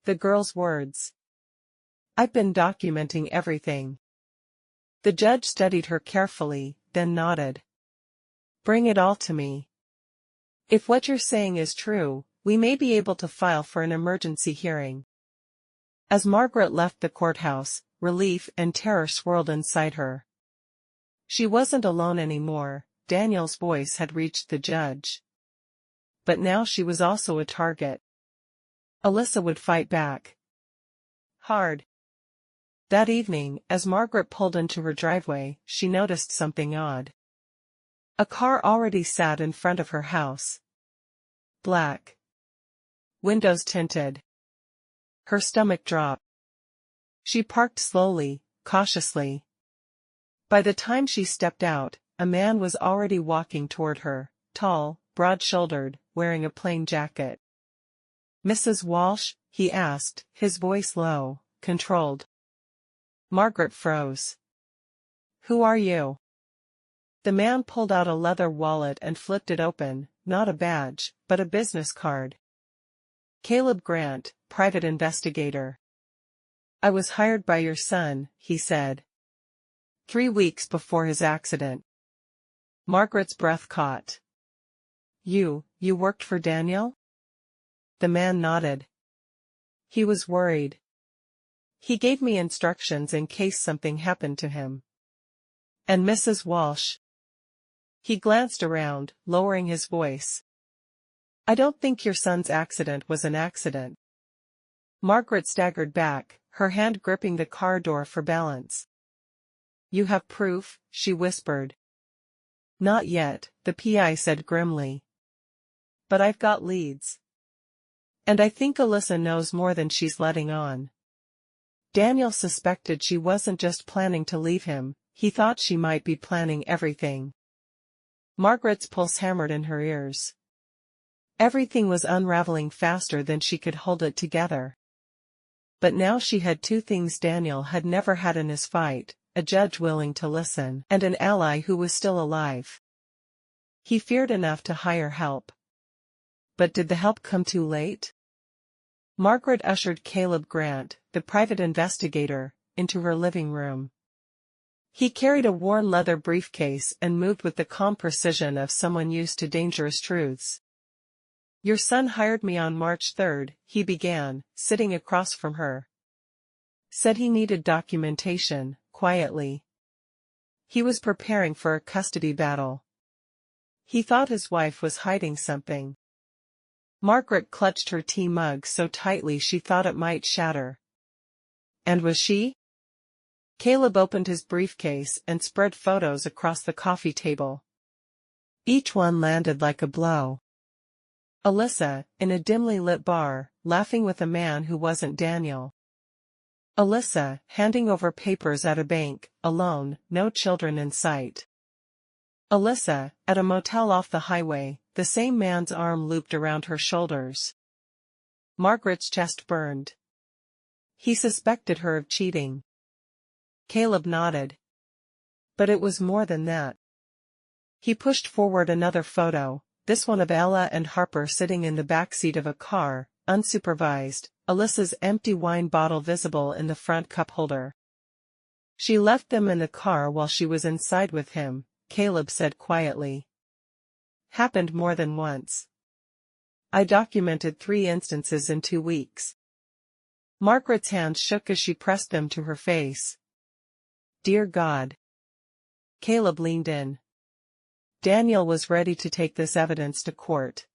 The girls' words. I've been documenting everything." The judge studied her carefully, then nodded. "Bring it all to me. If what you're saying is true, we may be able to file for an emergency hearing." As Margaret left the courthouse, relief and terror swirled inside her. She wasn't alone anymore, Daniel's voice had reached the judge. But now she was also a target. Alyssa would fight back. Hard. That evening, as Margaret pulled into her driveway, she noticed something odd. A car already sat in front of her house. Black. Windows tinted. Her stomach dropped. She parked slowly, cautiously. By the time she stepped out, a man was already walking toward her, tall, broad-shouldered, wearing a plain jacket. "Mrs. Walsh?" he asked, his voice low, controlled. Margaret froze. "Who are you?" The man pulled out a leather wallet and flipped it open, not a badge, but a business card. "Caleb Grant, private investigator. I was hired by your son," he said. 3 weeks before his accident." Margaret's breath caught. You worked for Daniel?" The man nodded. "He was worried. He gave me instructions in case something happened to him." And Mrs. Walsh. He glanced around, lowering his voice. I don't think your son's accident was an accident. Margaret staggered back, her hand gripping the car door for balance. You have proof? She whispered. Not yet, the PI said grimly. But I've got leads. And I think Alyssa knows more than she's letting on. Daniel suspected she wasn't just planning to leave him, he thought she might be planning everything. Margaret's pulse hammered in her ears. Everything was unraveling faster than she could hold it together. But now she had two things Daniel had never had in his fight, a judge willing to listen, and an ally who was still alive. He feared enough to hire help. But did the help come too late? Margaret ushered Caleb Grant, the private investigator, into her living room. He carried a worn leather briefcase and moved with the calm precision of someone used to dangerous truths. Your son hired me on March 3rd, he began, sitting across from her. Said he needed documentation, quietly. He was preparing for a custody battle. He thought his wife was hiding something. Margaret clutched her tea mug so tightly she thought it might shatter. And was she? Caleb opened his briefcase and spread photos across the coffee table. Each one landed like a blow. Alyssa, in a dimly lit bar, laughing with a man who wasn't Daniel. Alyssa, handing over papers at a bank, alone, no children in sight. Alyssa, at a motel off the highway, the same man's arm looped around her shoulders. Margaret's chest burned. He suspected her of cheating. Caleb nodded. But it was more than that. He pushed forward another photo, this one of Ella and Harper sitting in the back seat of a car, unsupervised, Alyssa's empty wine bottle visible in the front cup holder. She left them in the car while she was inside with him, Caleb said quietly. Happened more than once. I documented 3 instances in 2 weeks. Margaret's hands shook as she pressed them to her face. Dear God. Caleb leaned in. Daniel was ready to take this evidence to court.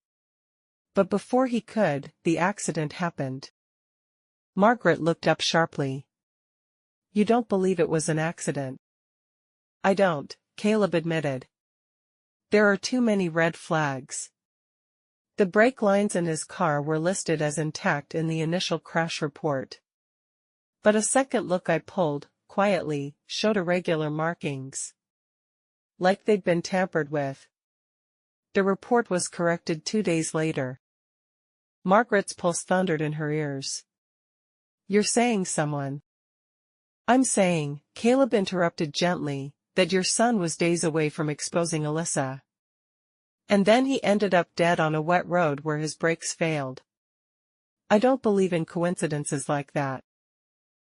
But before he could, the accident happened. Margaret looked up sharply. You don't believe it was an accident? I don't, Caleb admitted. There are too many red flags. The brake lines in his car were listed as intact in the initial crash report. But a second look I pulled, quietly, showed irregular markings. Like they'd been tampered with. The report was corrected 2 days later. Margaret's pulse thundered in her ears. You're saying someone. I'm saying, Caleb interrupted gently, that your son was days away from exposing Alyssa. And then he ended up dead on a wet road where his brakes failed. I don't believe in coincidences like that.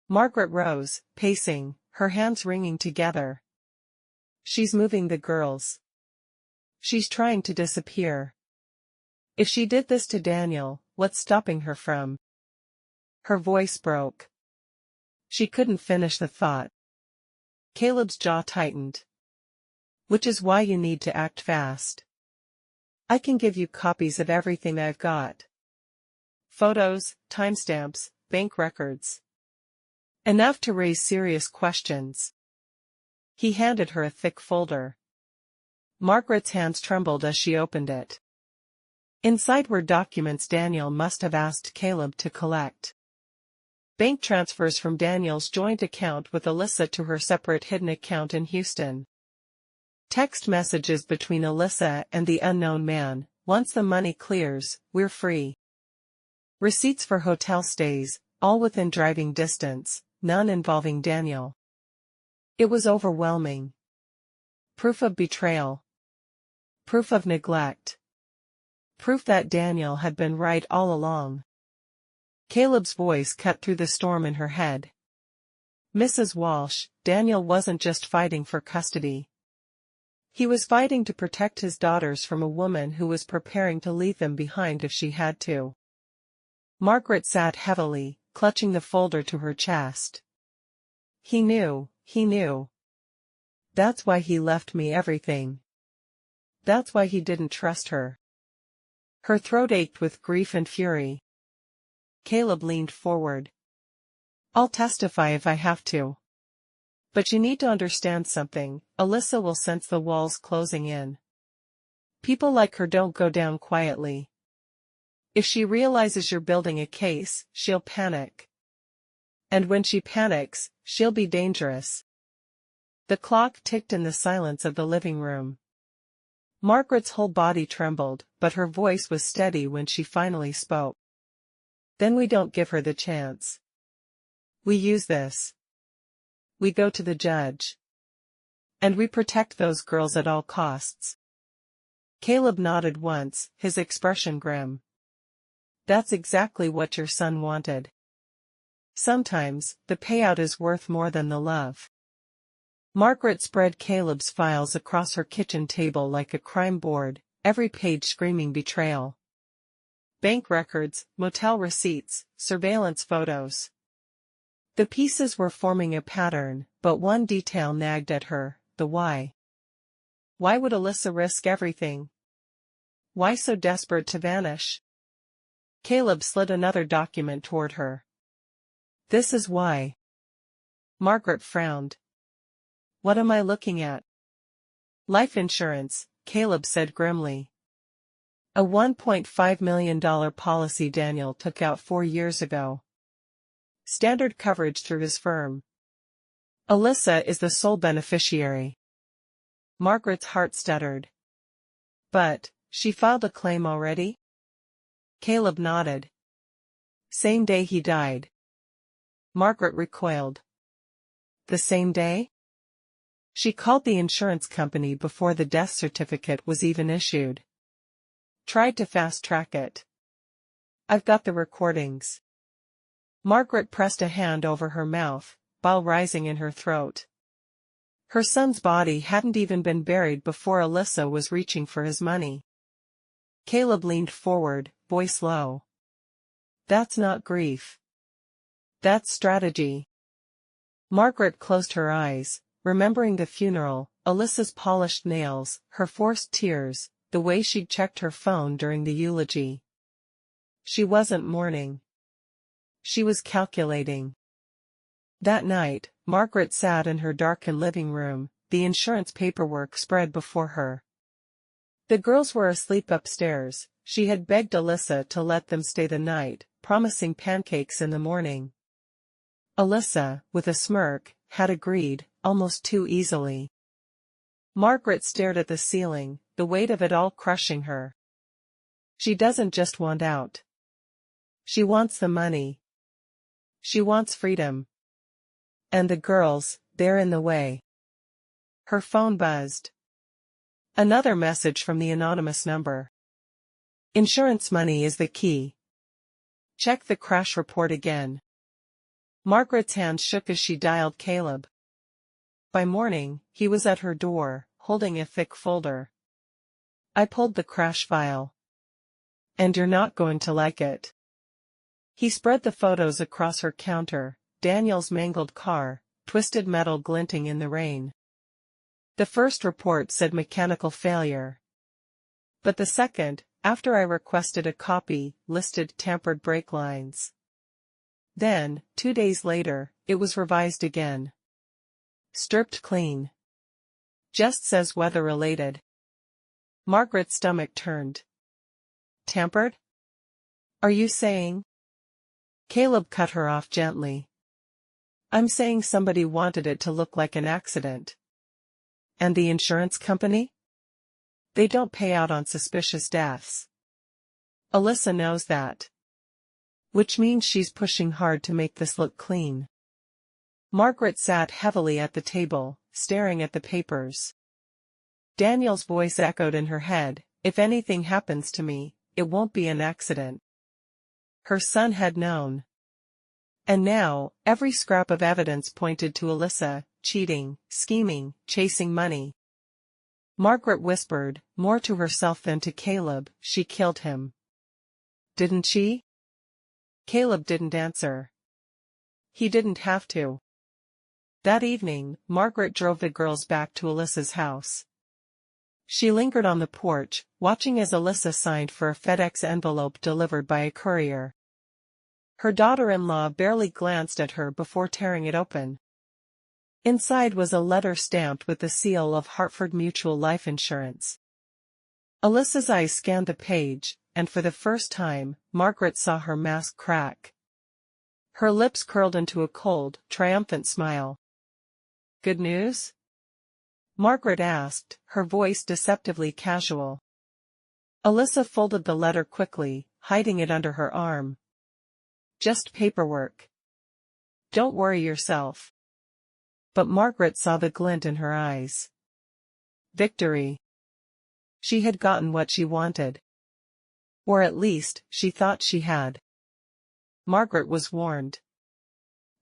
Margaret rose, pacing, her hands wringing together. She's moving the girls. She's trying to disappear. If she did this to Daniel, what's stopping her from? Her voice broke. She couldn't finish the thought. Caleb's jaw tightened. Which is why you need to act fast. I can give you copies of everything I've got. Photos, timestamps, bank records. Enough to raise serious questions. He handed her a thick folder. Margaret's hands trembled as she opened it. Inside were documents Daniel must have asked Caleb to collect. Bank transfers from Daniel's joint account with Alyssa to her separate hidden account in Houston. Text messages between Alyssa and the unknown man, once the money clears, we're free. Receipts for hotel stays, all within driving distance, none involving Daniel. It was overwhelming. Proof of betrayal. Proof of neglect. Proof that Daniel had been right all along. Caleb's voice cut through the storm in her head. Mrs. Walsh, Daniel wasn't just fighting for custody. He was fighting to protect his daughters from a woman who was preparing to leave them behind if she had to. Margaret sat heavily, clutching the folder to her chest. He knew, he knew. That's why he left me everything. That's why he didn't trust her. Her throat ached with grief and fury. Caleb leaned forward. I'll testify if I have to. But you need to understand something. Alyssa will sense the walls closing in. People like her don't go down quietly. If she realizes you're building a case, she'll panic. And when she panics, she'll be dangerous. The clock ticked in the silence of the living room. Margaret's whole body trembled, but her voice was steady when she finally spoke. Then we don't give her the chance. We use this. We go to the judge. And we protect those girls at all costs. Caleb nodded once, his expression grim. That's exactly what your son wanted. Sometimes, the payout is worth more than the love. Margaret spread Caleb's files across her kitchen table like a crime board, every page screaming betrayal. Bank records, motel receipts, surveillance photos. The pieces were forming a pattern, but one detail nagged at her, the why. Why would Alyssa risk everything? Why so desperate to vanish? Caleb slid another document toward her. This is why. Margaret frowned. What am I looking at? Life insurance, Caleb said grimly. A $1.5 million policy Daniel took out 4 years ago. Standard coverage through his firm. Alyssa is the sole beneficiary. Margaret's heart stuttered. But, she filed a claim already? Caleb nodded. Same day he died. Margaret recoiled. The same day? She called the insurance company before the death certificate was even issued. Tried to fast-track it. I've got the recordings. Margaret pressed a hand over her mouth, bile rising in her throat. Her son's body hadn't even been buried before Alyssa was reaching for his money. Caleb leaned forward, voice low. That's not grief. That's strategy. Margaret closed her eyes, remembering the funeral, Alyssa's polished nails, her forced tears, the way she'd checked her phone during the eulogy. She wasn't mourning. She was calculating. That night, Margaret sat in her darkened living room, the insurance paperwork spread before her. The girls were asleep upstairs. She had begged Alyssa to let them stay the night, promising pancakes in the morning. Alyssa, with a smirk, had agreed, almost too easily. Margaret stared at the ceiling, the weight of it all crushing her. She doesn't just want out. She wants the money. She wants freedom. And the girls, they're in the way. Her phone buzzed. Another message from the anonymous number. Insurance money is the key. Check the crash report again. Margaret's hand shook as she dialed Caleb. By morning, he was at her door, holding a thick folder. I pulled the crash file. And you're not going to like it. He spread the photos across her counter, Daniel's mangled car, twisted metal glinting in the rain. The first report said mechanical failure. But the second, after I requested a copy, listed tampered brake lines. Then, 2 days later, it was revised again. Stripped clean. Just says weather-related. Margaret's stomach turned. Tampered? Are you saying? Caleb cut her off gently. I'm saying somebody wanted it to look like an accident. And the insurance company? They don't pay out on suspicious deaths. Alyssa knows that. Which means she's pushing hard to make this look clean. Margaret sat heavily at the table, staring at the papers. Daniel's voice echoed in her head, if anything happens to me, it won't be an accident. Her son had known. And now, every scrap of evidence pointed to Alyssa, cheating, scheming, chasing money. Margaret whispered, more to herself than to Caleb, she killed him. Didn't she? Caleb didn't answer. He didn't have to. That evening, Margaret drove the girls back to Alyssa's house. She lingered on the porch, watching as Alyssa signed for a FedEx envelope delivered by a courier. Her daughter-in-law barely glanced at her before tearing it open. Inside was a letter stamped with the seal of Hartford Mutual Life Insurance. Alyssa's eyes scanned the page, and for the first time, Margaret saw her mask crack. Her lips curled into a cold, triumphant smile. "Good news?" Margaret asked, her voice deceptively casual. Alyssa folded the letter quickly, hiding it under her arm. "Just paperwork. Don't worry yourself." But Margaret saw the glint in her eyes. Victory. She had gotten what she wanted. Or at least, she thought she had. Margaret was warned.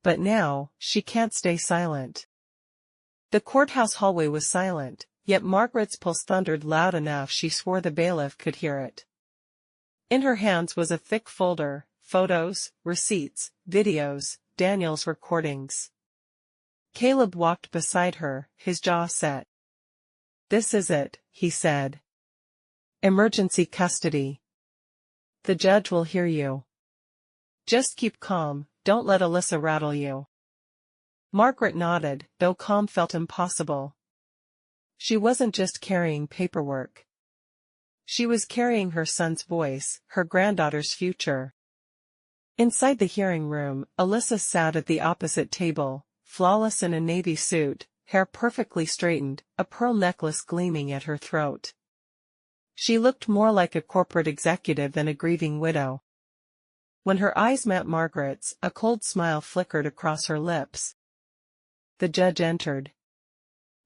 But now, she can't stay silent. The courthouse hallway was silent, yet Margaret's pulse thundered loud enough she swore the bailiff could hear it. In her hands was a thick folder, photos, receipts, videos, Daniel's recordings. Caleb walked beside her, his jaw set. "This is it," he said. "Emergency custody. The judge will hear you. Just keep calm, don't let Alyssa rattle you." Margaret nodded, though calm felt impossible. She wasn't just carrying paperwork. She was carrying her son's voice, her granddaughter's future. Inside the hearing room, Alyssa sat at the opposite table, flawless in a navy suit, hair perfectly straightened, a pearl necklace gleaming at her throat. She looked more like a corporate executive than a grieving widow. When her eyes met Margaret's, a cold smile flickered across her lips. The judge entered.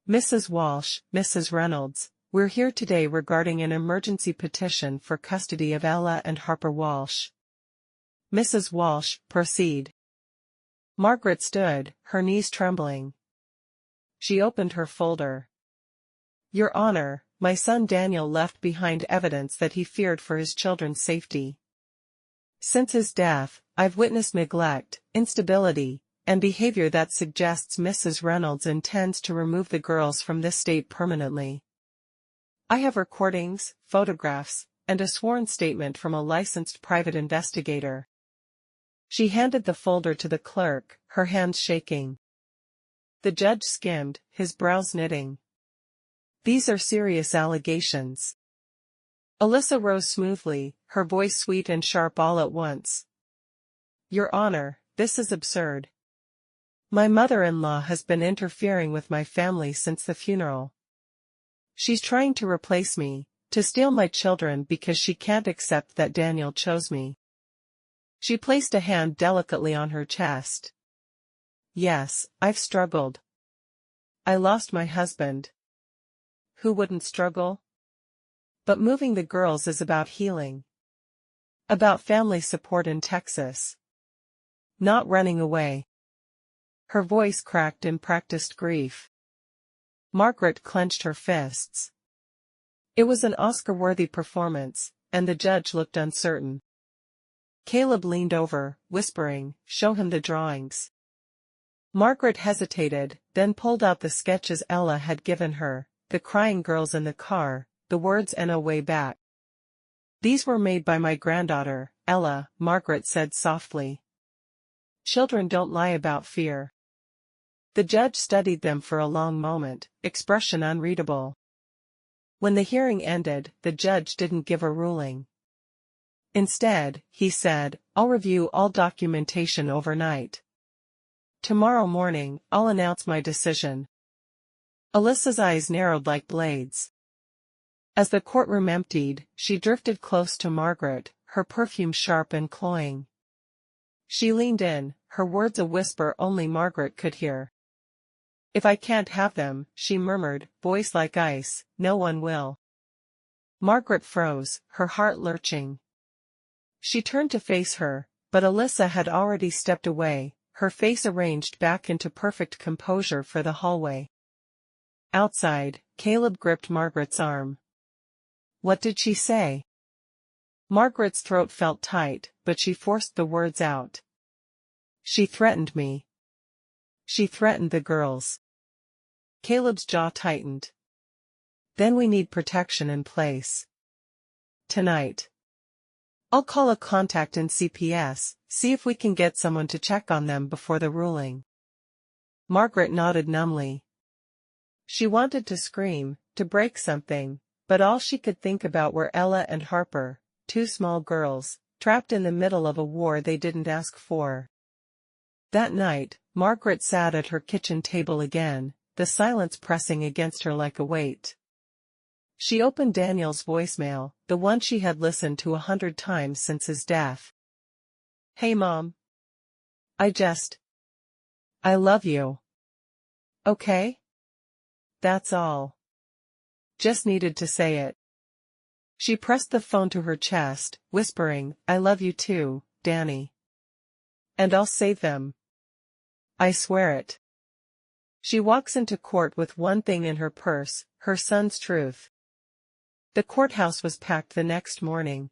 "Mrs. Walsh, Mrs. Reynolds, we're here today regarding an emergency petition for custody of Ella and Harper Walsh." "Mrs. Walsh, proceed." Margaret stood, her knees trembling. She opened her folder. "Your Honor, my son Daniel left behind evidence that he feared for his children's safety. Since his death, I've witnessed neglect, instability, and behavior that suggests Mrs. Reynolds intends to remove the girls from this state permanently. I have recordings, photographs, and a sworn statement from a licensed private investigator." She handed the folder to the clerk, her hands shaking. The judge skimmed, his brows knitting. "These are serious allegations." Alyssa rose smoothly, her voice sweet and sharp all at once. "Your Honor, this is absurd. My mother-in-law has been interfering with my family since the funeral. She's trying to replace me, to steal my children because she can't accept that Daniel chose me." She placed a hand delicately on her chest. "Yes, I've struggled. I lost my husband. Who wouldn't struggle? But moving the girls is about healing. About family support in Texas. Not running away." Her voice cracked in practiced grief. Margaret clenched her fists. It was an Oscar-worthy performance, and the judge looked uncertain. Caleb leaned over, whispering, "Show him the drawings." Margaret hesitated, then pulled out the sketches Ella had given her, the crying girls in the car, the words "and a way back." "These were made by my granddaughter, Ella," Margaret said softly. "Children don't lie about fear." The judge studied them for a long moment, expression unreadable. When the hearing ended, the judge didn't give a ruling. Instead, he said, "I'll review all documentation overnight. Tomorrow morning, I'll announce my decision." Alyssa's eyes narrowed like blades. As the courtroom emptied, she drifted close to Margaret, her perfume sharp and cloying. She leaned in, her words a whisper only Margaret could hear. "If I can't have them," she murmured, voice like ice, "no one will." Margaret froze, her heart lurching. She turned to face her, but Alyssa had already stepped away, her face arranged back into perfect composure for the hallway. Outside, Caleb gripped Margaret's arm. "What did she say?" Margaret's throat felt tight, but she forced the words out. "She threatened me. she threatened the girls. Caleb's jaw tightened. Then we need protection in place. Tonight. I'll call a contact in CPS, see if we can get someone to check on them before the ruling. Margaret nodded numbly. She wanted to scream, to break something, but all she could think about were Ella and Harper, two small girls, trapped in the middle of a war they didn't ask for. That night, Margaret sat at her kitchen table again, the silence pressing against her like a weight. She opened Daniel's voicemail, the one she had listened to 100 times since his death. "Hey Mom. I love you. Okay? That's all. Just needed to say it." She pressed the phone to her chest, whispering, "I love you too, Danny. And I'll save them. I swear it." She walks into court with one thing in her purse, her son's truth. The courthouse was packed the next morning.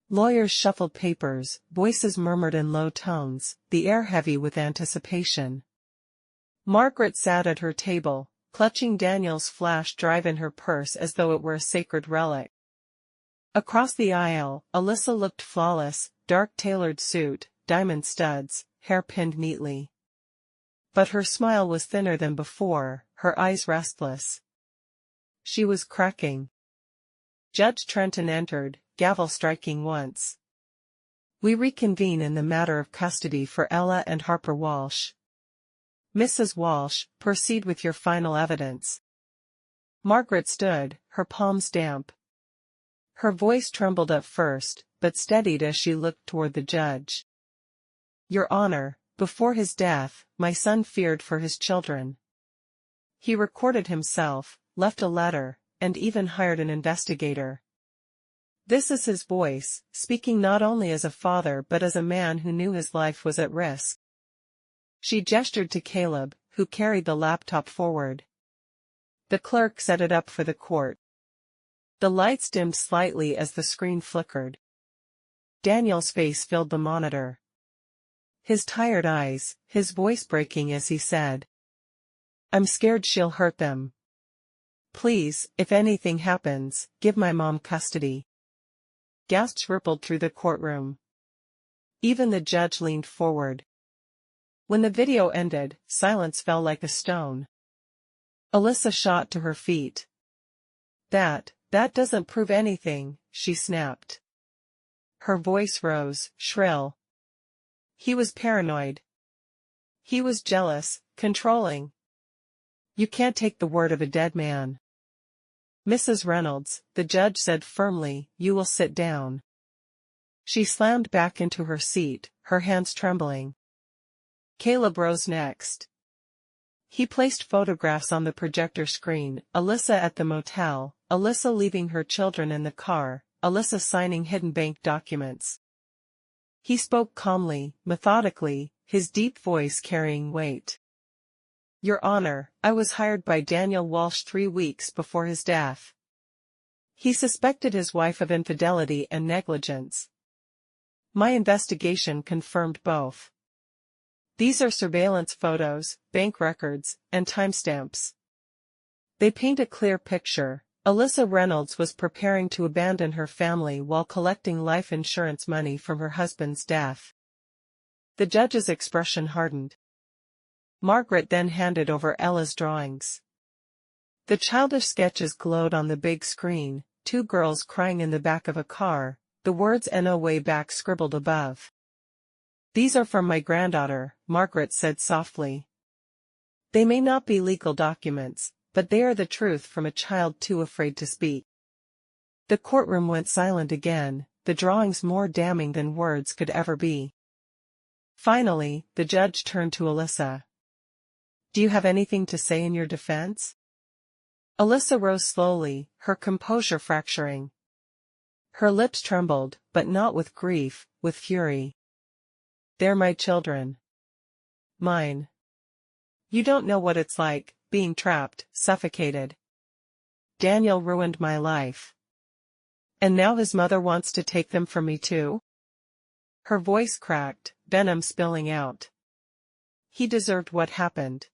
Lawyers shuffled papers, voices murmured in low tones, the air heavy with anticipation. Margaret sat at her table, clutching Daniel's flash drive in her purse as though it were a sacred relic. Across the aisle, Alyssa looked flawless, dark tailored suit, diamond studs, hair pinned neatly. But her smile was thinner than before, her eyes restless. She was cracking. Judge Trenton entered, gavel striking once. "We reconvene in the matter of custody for Ella and Harper Walsh. Mrs. Walsh, proceed with your final evidence." Margaret stood, her palms damp. Her voice trembled at first, but steadied as she looked toward the judge. "Your Honor, before his death, my son feared for his children. He recorded himself, left a letter, and even hired an investigator. This is his voice, speaking not only as a father but as a man who knew his life was at risk." She gestured to Caleb, who carried the laptop forward. The clerk set it up for the court. The lights dimmed slightly as the screen flickered. Daniel's face filled the monitor. His tired eyes, his voice breaking as he said, "I'm scared she'll hurt them. Please, if anything happens, give my mom custody." Gasps rippled through the courtroom. Even the judge leaned forward. When the video ended, silence fell like a stone. Alyssa shot to her feet. That doesn't prove anything," she snapped. Her voice rose, shrill. "He was paranoid. He was jealous, controlling. You can't take the word of a dead man." "Mrs. Reynolds," the judge said firmly, "you will sit down." She slammed back into her seat, her hands trembling. Caleb rose next. He placed photographs on the projector screen, Alyssa at the motel, Alyssa leaving her children in the car, Alyssa signing hidden bank documents. He spoke calmly, methodically, his deep voice carrying weight. "Your Honor, I was hired by Daniel Walsh 3 weeks before his death. He suspected his wife of infidelity and negligence. My investigation confirmed both. These are surveillance photos, bank records, and timestamps. They paint a clear picture. Alyssa Reynolds was preparing to abandon her family while collecting life insurance money from her husband's death." The judge's expression hardened. Margaret then handed over Ella's drawings. The childish sketches glowed on the big screen, 2 girls crying in the back of a car, the words "No way back" scribbled above. "These are from my granddaughter," Margaret said softly. "They may not be legal documents, but they are the truth from a child too afraid to speak." The courtroom went silent again, the drawings more damning than words could ever be. Finally, the judge turned to Alyssa. "Do you have anything to say in your defense?" Alyssa rose slowly, her composure fracturing. Her lips trembled, but not with grief, with fury. "They're my children. Mine. You don't know what it's like, being trapped, suffocated. Daniel ruined my life. And now his mother wants to take them from me too?" Her voice cracked, venom spilling out. He deserved what happened.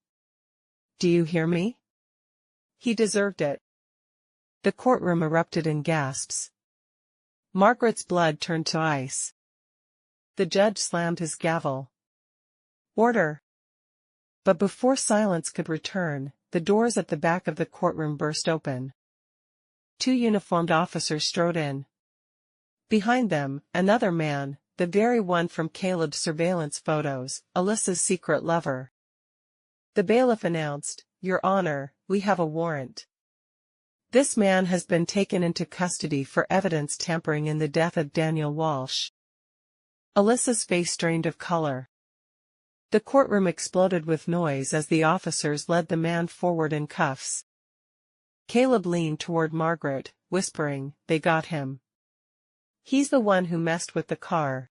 Do you hear me? He deserved it. The courtroom erupted in gasps. Margaret's blood turned to ice. The judge slammed his gavel. Order! But before silence could return, the doors at the back of the courtroom burst open. 2 uniformed officers strode in. Behind them, another man, the very one from Caleb's surveillance photos, Alyssa's secret lover. The bailiff announced, "Your Honor, we have a warrant. This man has been taken into custody for evidence tampering in the death of Daniel Walsh." Alyssa's face strained of color. The courtroom exploded with noise as the officers led the man forward in cuffs. Caleb leaned toward Margaret, whispering, "They got him. He's the one who messed with the car."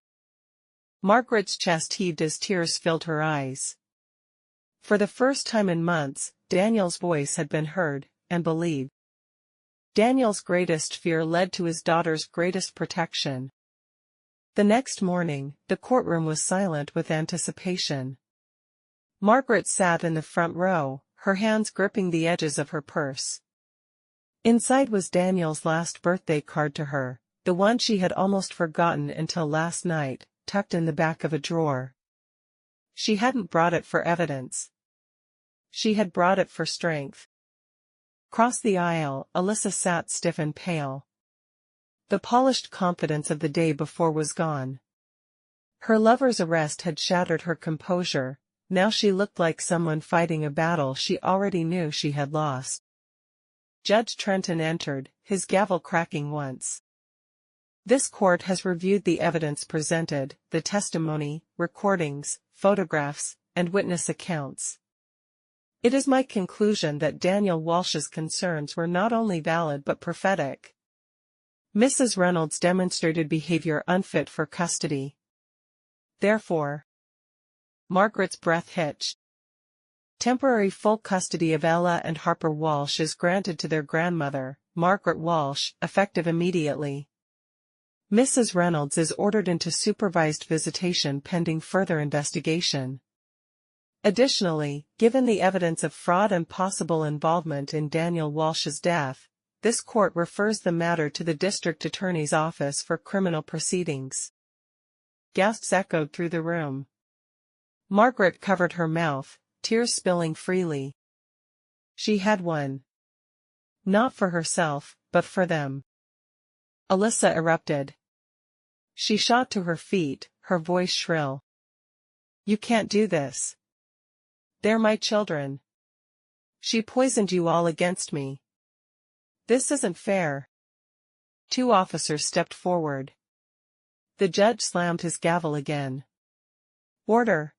Margaret's chest heaved as tears filled her eyes. For the first time in months, Daniel's voice had been heard, and believed. Daniel's greatest fear led to his daughter's greatest protection. The next morning, the courtroom was silent with anticipation. Margaret sat in the front row, her hands gripping the edges of her purse. Inside was Daniel's last birthday card to her, the one she had almost forgotten until last night, tucked in the back of a drawer. She hadn't brought it for evidence. She had brought it for strength. Across the aisle, Alyssa sat stiff and pale. The polished confidence of the day before was gone. Her lover's arrest had shattered her composure, now she looked like someone fighting a battle she already knew she had lost. Judge Trenton entered, his gavel cracking once. "This court has reviewed the evidence presented, the testimony, recordings, photographs, and witness accounts. It is my conclusion that Daniel Walsh's concerns were not only valid but prophetic. Mrs. Reynolds demonstrated behavior unfit for custody. Therefore," Margaret's breath hitched. "Temporary full custody of Ella and Harper Walsh is granted to their grandmother, Margaret Walsh, effective immediately. Mrs. Reynolds is ordered into supervised visitation pending further investigation. Additionally, given the evidence of fraud and possible involvement in Daniel Walsh's death, this court refers the matter to the district attorney's office for criminal proceedings." Gasps echoed through the room. Margaret covered her mouth, tears spilling freely. She had won. Not for herself, but for them. Alyssa erupted. She shot to her feet, her voice shrill. "You can't do this. They're my children. She poisoned you all against me. This isn't fair." 2 officers stepped forward. The judge slammed his gavel again. "Order!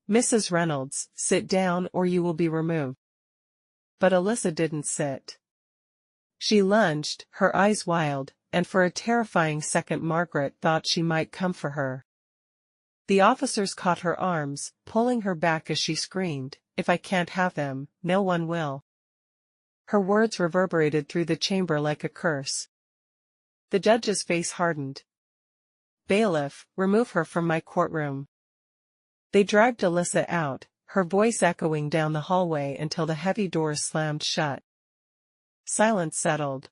Mrs. Reynolds, sit down or you will be removed." But Alyssa didn't sit. She lunged, her eyes wild, and for a terrifying second Margaret thought she might come for her. The officers caught her arms, pulling her back as she screamed, "If I can't have them, no one will." Her words reverberated through the chamber like a curse. The judge's face hardened. "Bailiff, remove her from my courtroom." They dragged Alyssa out, her voice echoing down the hallway until the heavy doors slammed shut. Silence settled.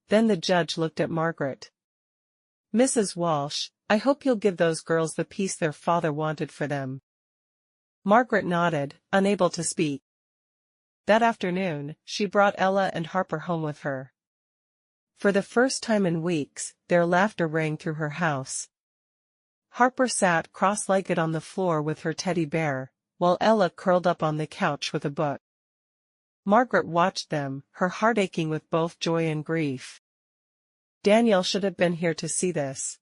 Then the judge looked at Margaret. "Mrs. Walsh, I hope you'll give those girls the peace their father wanted for them." Margaret nodded, unable to speak. That afternoon, she brought Ella and Harper home with her. For the first time in weeks, their laughter rang through her house. Harper sat cross-legged on the floor with her teddy bear, while Ella curled up on the couch with a book. Margaret watched them, her heart aching with both joy and grief. Daniel should have been here to see this.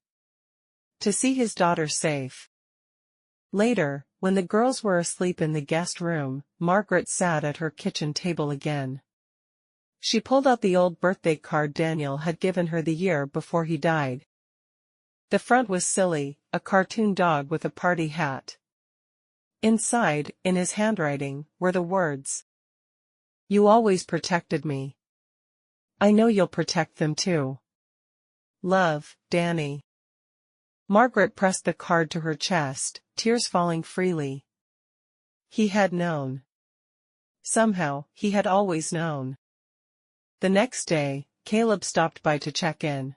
To see his daughter safe. Later, when the girls were asleep in the guest room, Margaret sat at her kitchen table again. She pulled out the old birthday card Daniel had given her the year before he died. The front was silly, a cartoon dog with a party hat. Inside, in his handwriting, were the words, "You always protected me. I know you'll protect them too. Love, Danny." Margaret pressed the card to her chest, tears falling freely. He had known. Somehow, he had always known. The next day, Caleb stopped by to check in.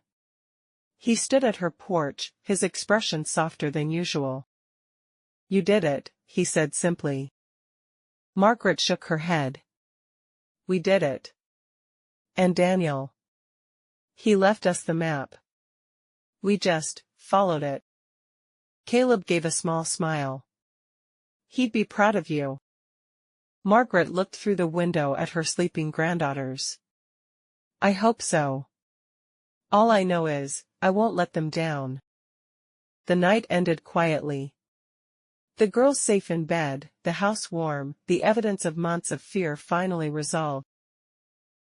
He stood at her porch, his expression softer than usual. "You did it," he said simply. Margaret shook her head. "We did it. And Daniel. He left us the map. We just followed it." Caleb gave a small smile. "He'd be proud of you." Margaret looked through the window at her sleeping granddaughters. "I hope so. All I know is, I won't let them down." The night ended quietly. The girls safe in bed, the house warm, the evidence of months of fear finally resolved.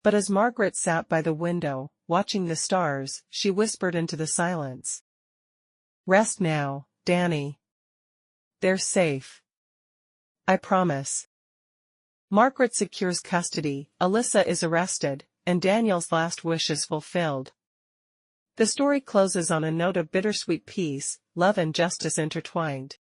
But as Margaret sat by the window, watching the stars, she whispered into the silence. "Rest now, Danny. They're safe. I promise." Margaret secures custody, Alyssa is arrested, and Daniel's last wish is fulfilled. The story closes on a note of bittersweet peace, love and justice intertwined.